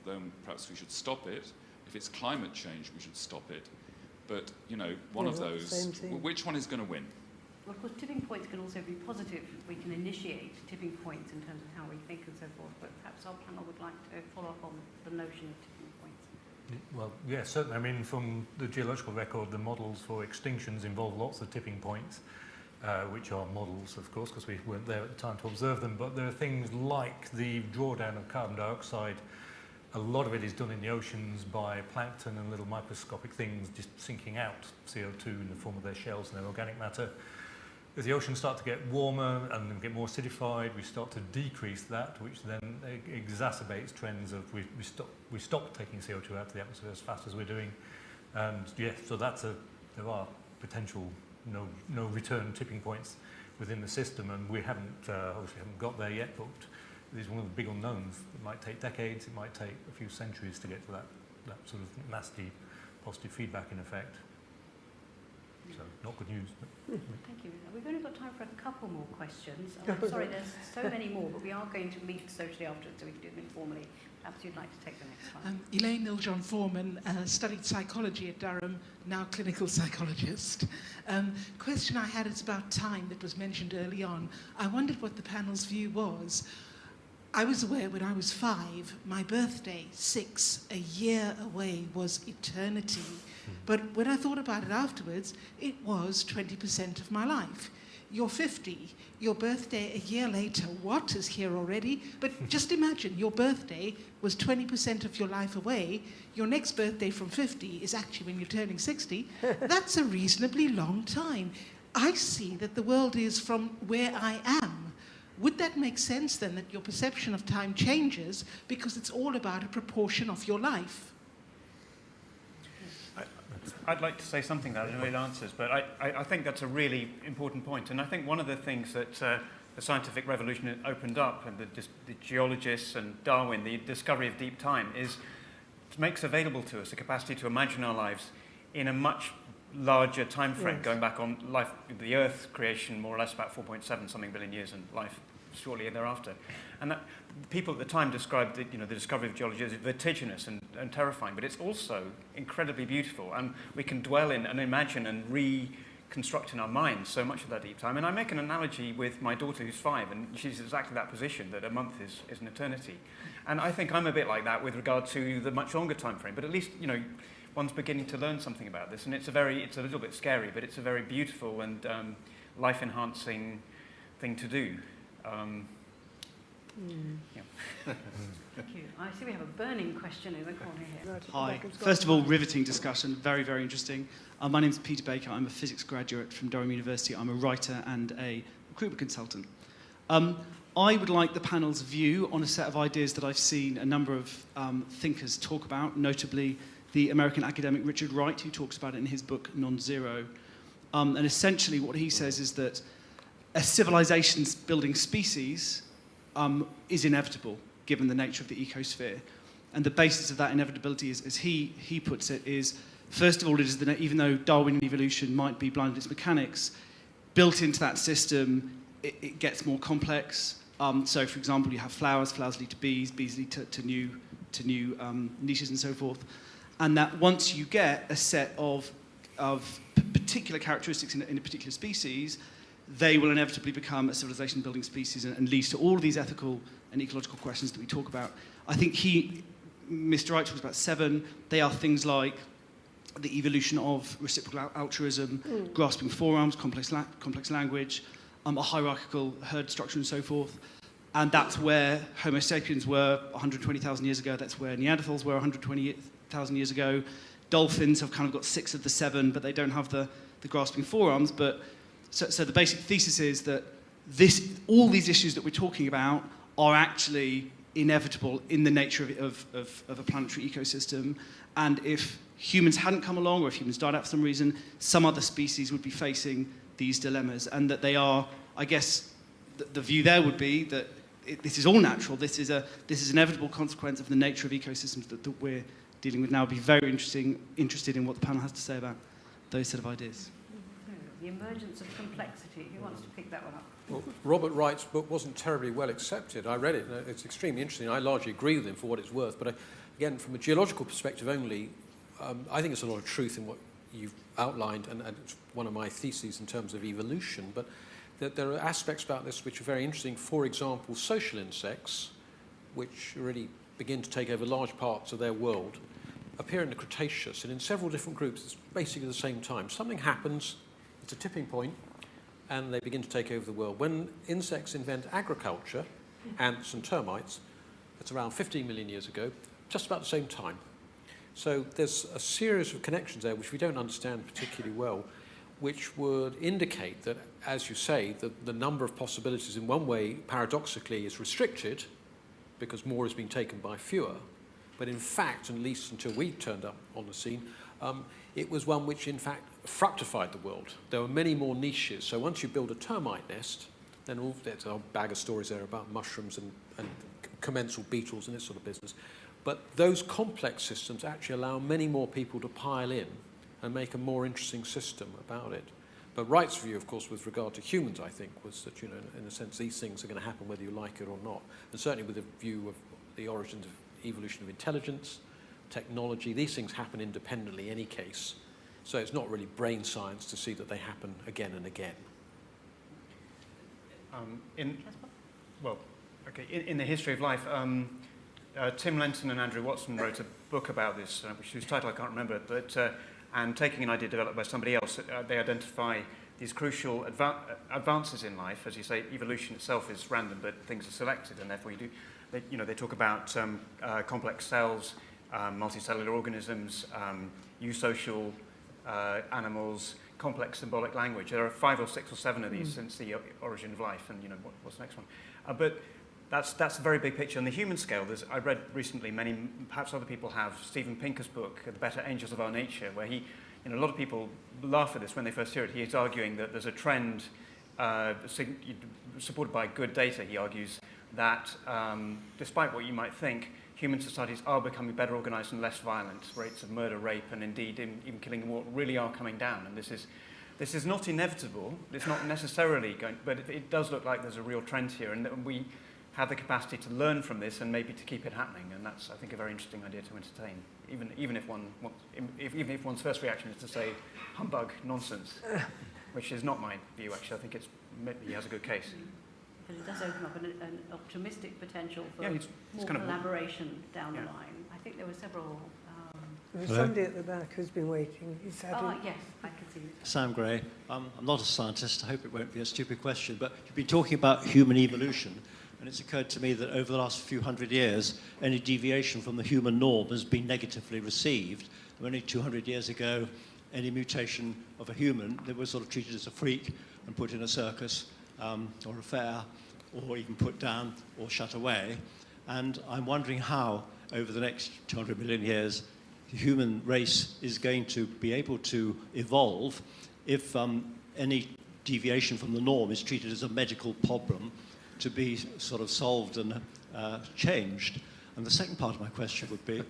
then perhaps we should stop it. If it's climate change, we should stop it. But, one of those, which one is going to win? Well, of course, tipping points can also be positive. We can initiate tipping points in terms of how we think and so forth, but perhaps our panel would like to follow up on the notion of tipping points. Well, yeah, certainly. I mean, from the geological record, the models for extinctions involve lots of tipping points, which are models, of course, because we weren't there at the time to observe them. But there are things like the drawdown of carbon dioxide. A lot of it is done in the oceans by plankton and little microscopic things just sinking out CO2 in the form of their shells and their organic matter. As the oceans start to get warmer and get more acidified, we start to decrease that, which then exacerbates trends of we stop taking CO2 out of the atmosphere as fast as we're doing. And yeah, so there are potential no return tipping points within the system, and we obviously haven't got there yet, but it is one of the big unknowns. It might take decades, it might take a few centuries to get to that sort of nasty positive feedback in effect. So, not good news. Thank you. We've only got time for a couple more questions. I'm sorry, there's so many more, but we are going to meet socially afterwards, so we can do them informally. Perhaps you'd like to take the next one. Elaine Niljon-Foreman studied psychology at Durham, now clinical psychologist. Question I had is about time that was mentioned early on. I wondered what the panel's view was. I was aware when I was 5, my birthday, 6, a year away, was eternity. But when I thought about it afterwards, it was 20% of my life. You're 50, your birthday a year later, what is here already? But just imagine, your birthday was 20% of your life away. Your next birthday from 50 is actually when you're turning 60. That's a reasonably long time. I see that the world is from where I am. Would that make sense then, that your perception of time changes because it's all about a proportion of your life? I'd like to say something that I don't know it answers, but I think that's a really important point. And I think one of the things that the scientific revolution opened up, and the geologists and Darwin, the discovery of deep time, is it makes available to us a capacity to imagine our lives in a much larger time frame, going back on life, the Earth creation more or less about 4.7 something billion years, and life shortly thereafter. And that, people at the time described the discovery of geology as vertiginous and terrifying, but it's also incredibly beautiful, and we can dwell in and imagine and reconstruct in our minds so much of that deep time. And I make an analogy with my daughter who's 5, and she's exactly that position, that a month is an eternity. And I think I'm a bit like that with regard to the much longer time frame, but at least, one's beginning to learn something about this, and it's a little bit scary, but it's a very beautiful and life-enhancing thing to do. Yeah. Thank you. I see we have a burning question in the corner here. Hi. First of all, riveting discussion, very, very interesting. My name is Peter Baker. I'm a physics graduate from Durham University. I'm a writer and a recruitment consultant. I would like the panel's view on a set of ideas that I've seen a number of thinkers talk about, notably the American academic Richard Wright, who talks about it in his book Non-Zero. And essentially what he says is that a civilization-building species is inevitable, given the nature of the ecosphere. And the basis of that inevitability, is, as he puts it, is, first of all, it is that even though Darwinian evolution might be blind in its mechanics, built into that system, it gets more complex. So, for example, you have flowers lead to bees lead to new niches and so forth. And that once you get a set of particular characteristics in a particular species, they will inevitably become a civilization-building species and lead to all of these ethical and ecological questions that we talk about. I think Mr. Wright talks about 7. They are things like the evolution of reciprocal altruism, grasping forearms, complex language, a hierarchical herd structure and so forth. And that's where Homo sapiens were 120,000 years ago. That's where Neanderthals were 120,000 years ago. Dolphins have kind of got 6 of the 7, but they don't have the grasping forearms. But so the basic thesis is that all these issues that we're talking about are actually inevitable in the nature of a planetary ecosystem. And if humans hadn't come along, or if humans died out for some reason, some other species would be facing these dilemmas. And that they are, I guess, the view there would be that this is all natural. This is an inevitable consequence of the nature of ecosystems that we're dealing with now. I'd be very interested in what the panel has to say about those set of ideas. The emergence of complexity. Who wants to pick that one up? Well, Robert Wright's book wasn't terribly well accepted. I read it. It's extremely interesting. I largely agree with him for what it's worth. But again, from a geological perspective only, I think there's a lot of truth in what you've outlined, and it's one of my theses in terms of evolution. But there are aspects about this which are very interesting. For example, social insects, which really begin to take over large parts of their world, appear in the Cretaceous, and in several different groups, it's basically the same time. Something happens, it's a tipping point, and they begin to take over the world. When insects invent agriculture, ants and termites, it's around 15 million years ago, just about the same time. So there's a series of connections there which we don't understand particularly well, which would indicate that, as you say, the number of possibilities in one way, paradoxically, is restricted because more is being taken by fewer. But in fact, at least until we turned up on the scene, it was one which, in fact, fructified the world. There were many more niches. So once you build a termite nest, then there's a bag of stories there about mushrooms and commensal beetles and this sort of business. But those complex systems actually allow many more people to pile in and make a more interesting system about it. But Wright's view, of course, with regard to humans, I think, was that, in a sense, these things are going to happen whether you like it or not. And certainly with a view of the origins of evolution of intelligence, technology, these things happen independently in any case. So it's not really brain science to see that they happen again and again. In the history of life, Tim Lenton and Andrew Watson wrote a book about this, whose title I can't remember, but and taking an idea developed by somebody else, they identify these crucial advances in life. As you say, evolution itself is random, but things are selected, and therefore they talk about complex cells, multicellular organisms, eusocial animals, complex symbolic language. There are 5 or 6 or 7 of these since the origin of life, and what's the next one? But that's a very big picture. On the human scale, I read recently, many, perhaps other people have, Steven Pinker's book, The Better Angels of Our Nature, where he, a lot of people laugh at this when they first hear it. He is arguing that there's a trend, supported by good data, he argues, that despite what you might think, human societies are becoming better organised and less violent. Rates of murder, rape, and indeed even killing and war really are coming down. And this is not inevitable. It's not necessarily going, but it does look like there's a real trend here, and that we have the capacity to learn from this and maybe to keep it happening. And that's, I think, a very interesting idea to entertain, even if one's first reaction is to say humbug, nonsense, which is not my view. Actually, I think he has a good case. But it does open up an optimistic potential for more kind of collaboration down the line. I think there were several. There's somebody at the back who's been waiting. Yes, I can see it. Sam Gray. I'm not a scientist. I hope it won't be a stupid question, but you've been talking about human evolution, and it's occurred to me that over the last few hundred years, any deviation from the human norm has been negatively received. Only 200 years ago, any mutation of a human, they were sort of treated as a freak and put in a circus or a fair, or even put down or shut away. And I'm wondering how, over the next 200 million years, the human race is going to be able to evolve if any deviation from the norm is treated as a medical problem to be sort of solved and changed. And the second part of my question would be,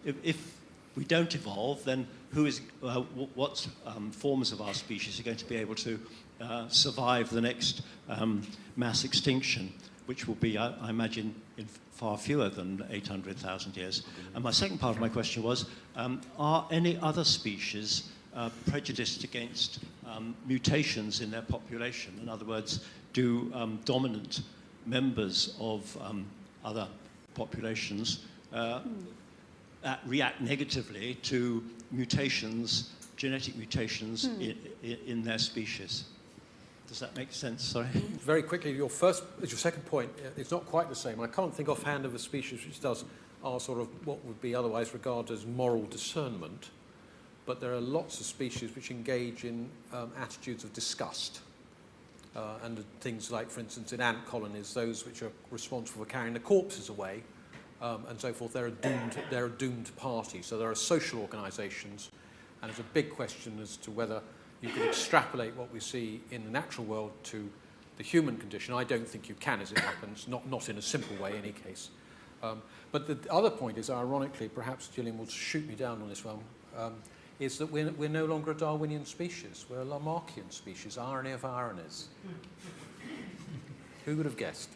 if we don't evolve, then what forms of our species are going to be able to survive the next mass extinction, which will be, I imagine, in far fewer than 800,000 years. And my second part of my question was, are any other species prejudiced against mutations in their population? In other words, do dominant members of other populations react negatively to mutations, genetic mutations in their species? Does that make sense? Sorry. Very quickly, your second point, it's not quite the same. I can't think offhand of a species which does our sort of what would be otherwise regarded as moral discernment, but there are lots of species which engage in attitudes of disgust. And things like, for instance, in ant colonies, those which are responsible for carrying the corpses away and so forth, they're a doomed party. So there are social organisations, and it's a big question as to whether you can extrapolate what we see in the natural world to the human condition. I don't think you can, as it happens, not in a simple way in any case. But the other point is, ironically, perhaps Gillian will shoot me down on this one, is that we're no longer a Darwinian species. We're a Lamarckian species. Irony of ironies. Who would have guessed?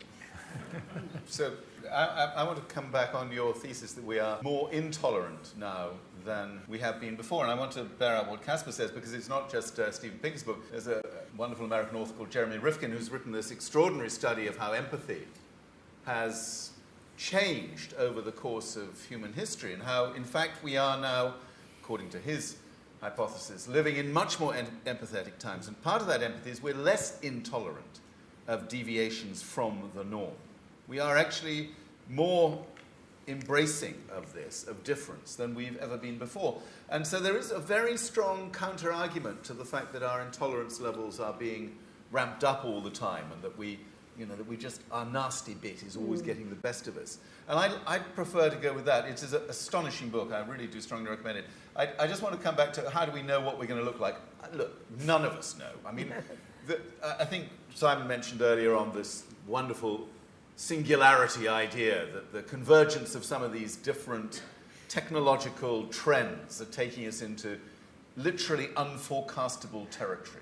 So I want to come back on your thesis that we are more intolerant now than we have been before. And I want to bear out what Casper says, because it's not just Stephen Pinker's book. There's a wonderful American author called Jeremy Rifkin who's written this extraordinary study of how empathy has changed over the course of human history, and how, in fact, we are now, according to his hypothesis, living in much more empathetic times. And part of that empathy is we're less intolerant of deviations from the norm. We are actually more embracing of this, of difference, than we've ever been before. And so there is a very strong counter-argument to the fact that our intolerance levels are being ramped up all the time, and that our nasty bit is always getting the best of us. And I'd prefer to go with that. It is an astonishing book. I really do strongly recommend it. I just want to come back to how do we know what we're going to look like? Look, none of us know. I mean, I think Simon mentioned earlier on this wonderful singularity idea, that the convergence of some of these different technological trends are taking us into literally unforecastable territory.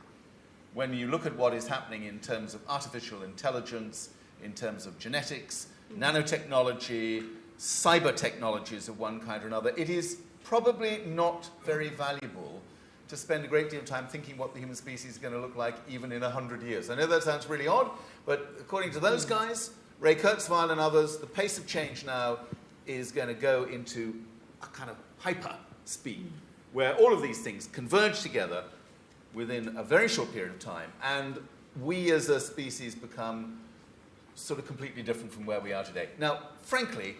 When you look at what is happening in terms of artificial intelligence, in terms of genetics, nanotechnology, cyber technologies of one kind or another, it is probably not very valuable to spend a great deal of time thinking what the human species is going to look like even in 100 years. I know that sounds really odd, but according to those guys, Ray Kurzweil and others, the pace of change now is going to go into a kind of hyper speed, where all of these things converge together within a very short period of time, and we as a species become sort of completely different from where we are today. Now, frankly,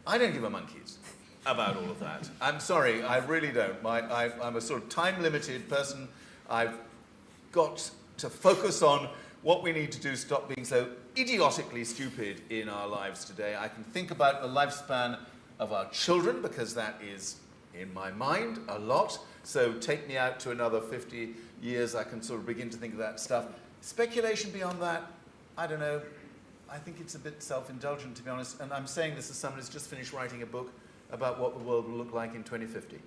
I don't give a monkeys about all of that. I'm sorry, I really don't. I'm a sort of time-limited person. I've got to focus on what we need to do to stop being so idiotically stupid in our lives today. I can think about the lifespan of our children, because that is, in my mind, a lot. So take me out to another 50 years, I can sort of begin to think of that stuff. Speculation beyond that, I don't know. I think it's a bit self-indulgent, to be honest, and I'm saying this as someone who's just finished writing a book about what the world will look like in 2050,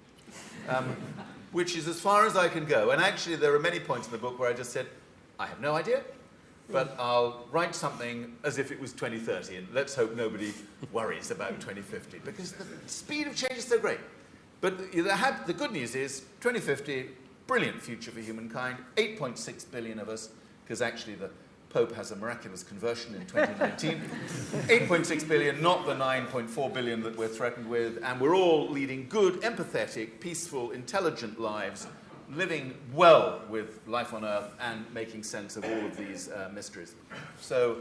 which is as far as I can go. And actually, there are many points in the book where I just said, I have no idea, but I'll write something as if it was 2030, and let's hope nobody worries about 2050, because the speed of change is so great. But the good news is, 2050, brilliant future for humankind, 8.6 billion of us, because actually the Pope has a miraculous conversion in 2019. 8.6 billion, not the 9.4 billion that we're threatened with, and we're all leading good, empathetic, peaceful, intelligent lives, living well with life on Earth and making sense of all of these mysteries. So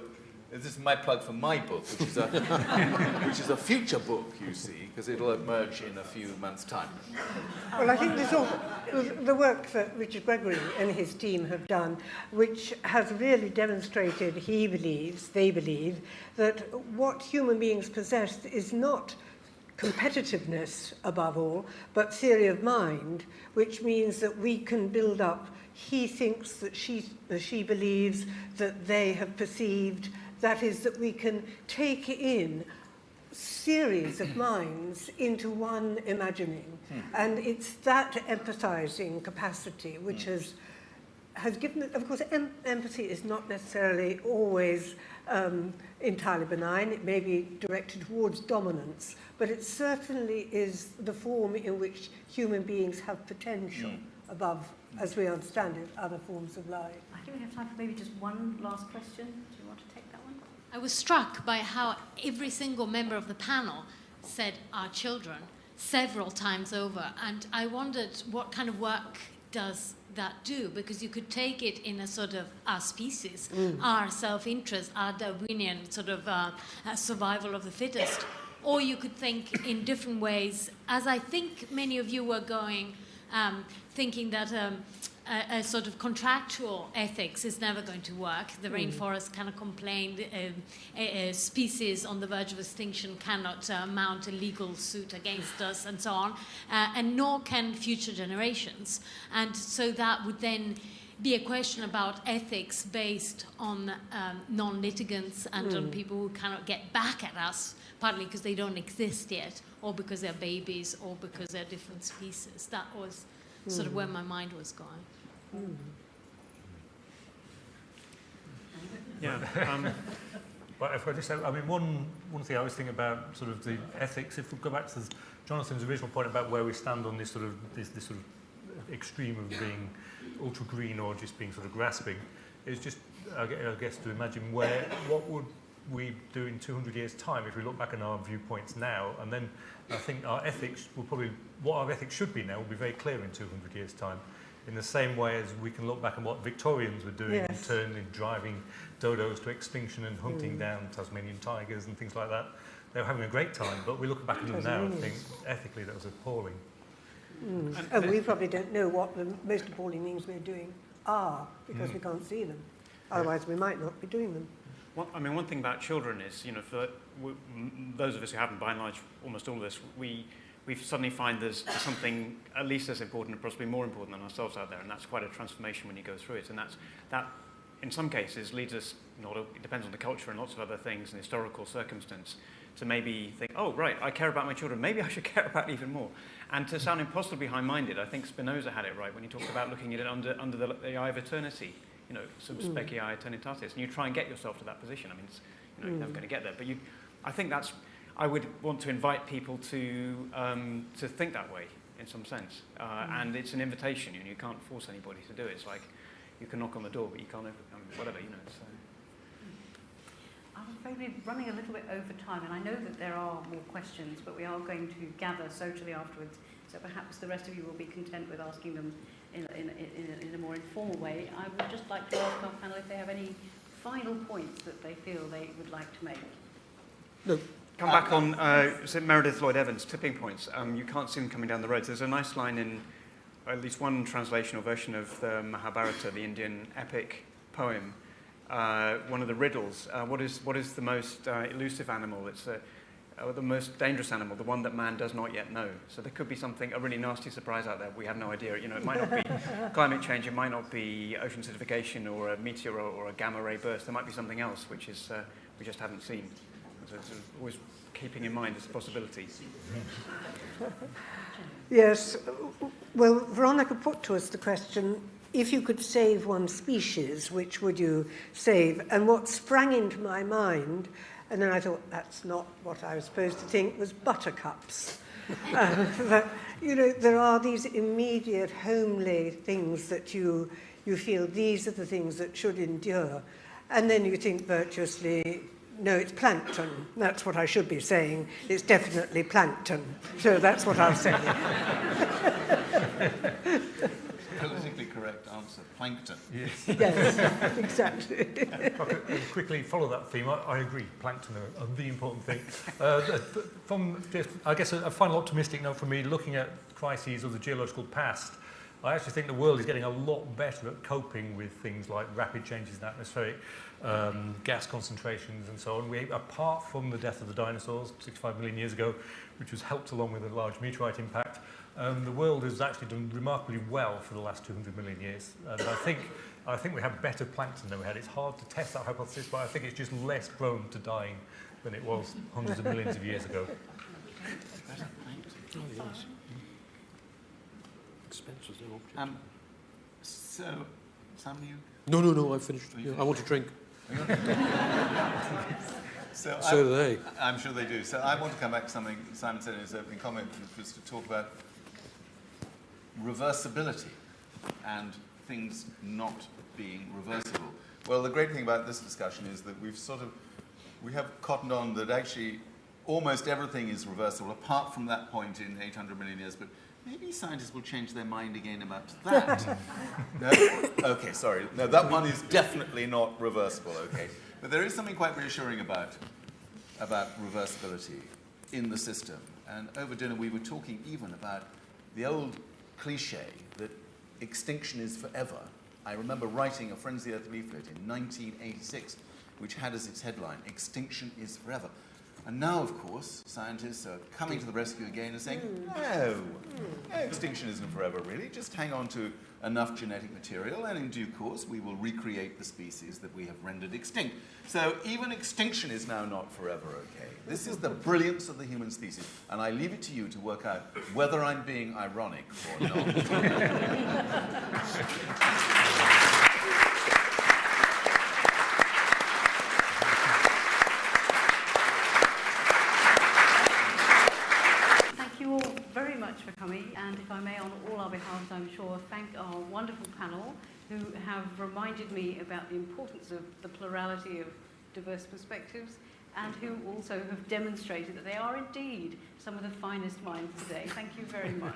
this is my plug for my book, which is a future book, you see, because it'll emerge in a few months' time. Well, I think this all, the work that Richard Gregory and his team have done, which has really demonstrated, they believe, that what human beings possess is not competitiveness above all, but theory of mind, which means that we can build up, he thinks that she believes that they have perceived, that is, that we can take in series of minds into one imagining. And it's that empathizing capacity which has given it, of course, empathy is not necessarily always entirely benign. It may be directed towards dominance, but it certainly is the form in which human beings have potential above, as we understand it, other forms of life. I think we have time for maybe just one last question. Do you want to take that one? I was struck by how every single member of the panel said our children several times over, and I wondered what kind of work does that do, because you could take it in a sort of our species, our self-interest, our Darwinian sort of survival of the fittest, or you could think in different ways, as I think many of you were going, thinking that a sort of contractual ethics is never going to work. The rainforest kind of complained, a species on the verge of extinction cannot mount a legal suit against us, and so on, and nor can future generations. And so that would then be a question about ethics based on non-litigants and on people who cannot get back at us, partly because they don't exist yet, or because they're babies, or because they're different species. That was sort of where my mind was going. Yeah. But if I just say, I mean, one thing I was thinking about sort of the ethics, if we go back to Jonathan's original point about where we stand on this sort of extreme of being ultra green or just being sort of grasping, it's just, I guess, to imagine what would we do in 200 years' time if we look back on our viewpoints now, and then I think our ethics will probably, what our ethics should be now will be very clear in 200 years' time. In the same way as we can look back on what Victorians were doing in turn in driving dodos to extinction and hunting down Tasmanian tigers and things like that. They were having a great time, but we look back at them now and think ethically that was appalling. And we probably don't know what the most appalling things we're doing are, because we can't see them. Otherwise we might not be doing them. Well, I mean, one thing about children is, you know, for those of us who haven't, by and large, almost all of this, we suddenly find there's something at least as important and possibly more important than ourselves out there, and that's quite a transformation when you go through it. And that in some cases, leads us, it depends on the culture and lots of other things and historical circumstance, to maybe think, oh, right, I care about my children, maybe I should care about even more. And to sound impossibly high-minded, I think Spinoza had it right when he talked about looking at it under the eye of eternity, sub specie eternitatis, and you try and get yourself to that position. I mean, you're never going to get there, but I think I would want to invite people to think that way in some sense, and it's an invitation. You can't force anybody to do it. It's like you can knock on the door, but you can't open whatever. So. I'm afraid we're running a little bit over time, and I know that there are more questions, but we are going to gather socially afterwards. So perhaps the rest of you will be content with asking them in a more informal way. I would just like to ask our panel if they have any final points that they feel they would like to make. No. Come back on Meredith Lloyd Evans, tipping points. You can't see them coming down the road. There's a nice line in at least one translation or version of the Mahabharata, the Indian epic poem. One of the riddles. What is the most elusive animal? or the most dangerous animal, the one that man does not yet know. So there could be something, a really nasty surprise out there. We have no idea. You know, it might not be climate change, it might not be ocean acidification or a meteor or a gamma ray burst. There might be something else which is we just haven't seen. So it's always keeping in mind this possibility. Yes. Well, Veronica put to us the question, if you could save one species, which would you save? And what sprang into my mind, and then I thought, that's not what I was supposed to think, was buttercups. But, you know, there are these immediate, homely things that you feel these are the things that should endure. And then you think virtuously, no, it's plankton. That's what I should be saying. It's definitely plankton. So that's what I'll say. Politically correct answer, plankton. Yes, yes, exactly. If I could quickly follow that theme, I agree, plankton are the important thing. From just, I guess, a final optimistic note for me, looking at crises of the geological past, I actually think the world is getting a lot better at coping with things like rapid changes in atmospheric gas concentrations and so on. Apart from the death of the dinosaurs 65 million years ago, which was helped along with a large meteorite impact, the world has actually done remarkably well for the last 200 million years. And I think we have better plankton than we had. It's hard to test that hypothesis, but I think it's just less prone to dying than it was hundreds of millions of years ago. So, Simon, you? No, I've finished. Yeah, I want to drink. So do they. I'm sure they do. So I want to come back to something Simon said in his opening comment, which was to talk about reversibility and things not being reversible. Well, the great thing about this discussion is that we have cottoned on that actually almost everything is reversible, apart from that point in 800 million years, but maybe scientists will change their mind again about that. No? Okay, sorry. No, that one is definitely not reversible, okay. But there is something quite reassuring about reversibility in the system. And over dinner we were talking even about the old cliche that extinction is forever. I remember writing a Friends of the Earth leaflet in 1986, which had as its headline, "Extinction is forever." And now, of course, scientists are coming to the rescue again and saying, no, extinction isn't forever, really. Just hang on to enough genetic material, and in due course, we will recreate the species that we have rendered extinct. So even extinction is now not forever, okay? This is the brilliance of the human species, and I leave it to you to work out whether I'm being ironic or not. For coming, and if I may, on all our behalves, I'm sure, thank our wonderful panel who have reminded me about the importance of the plurality of diverse perspectives, and who also have demonstrated that they are indeed some of the finest minds today. Thank you very much.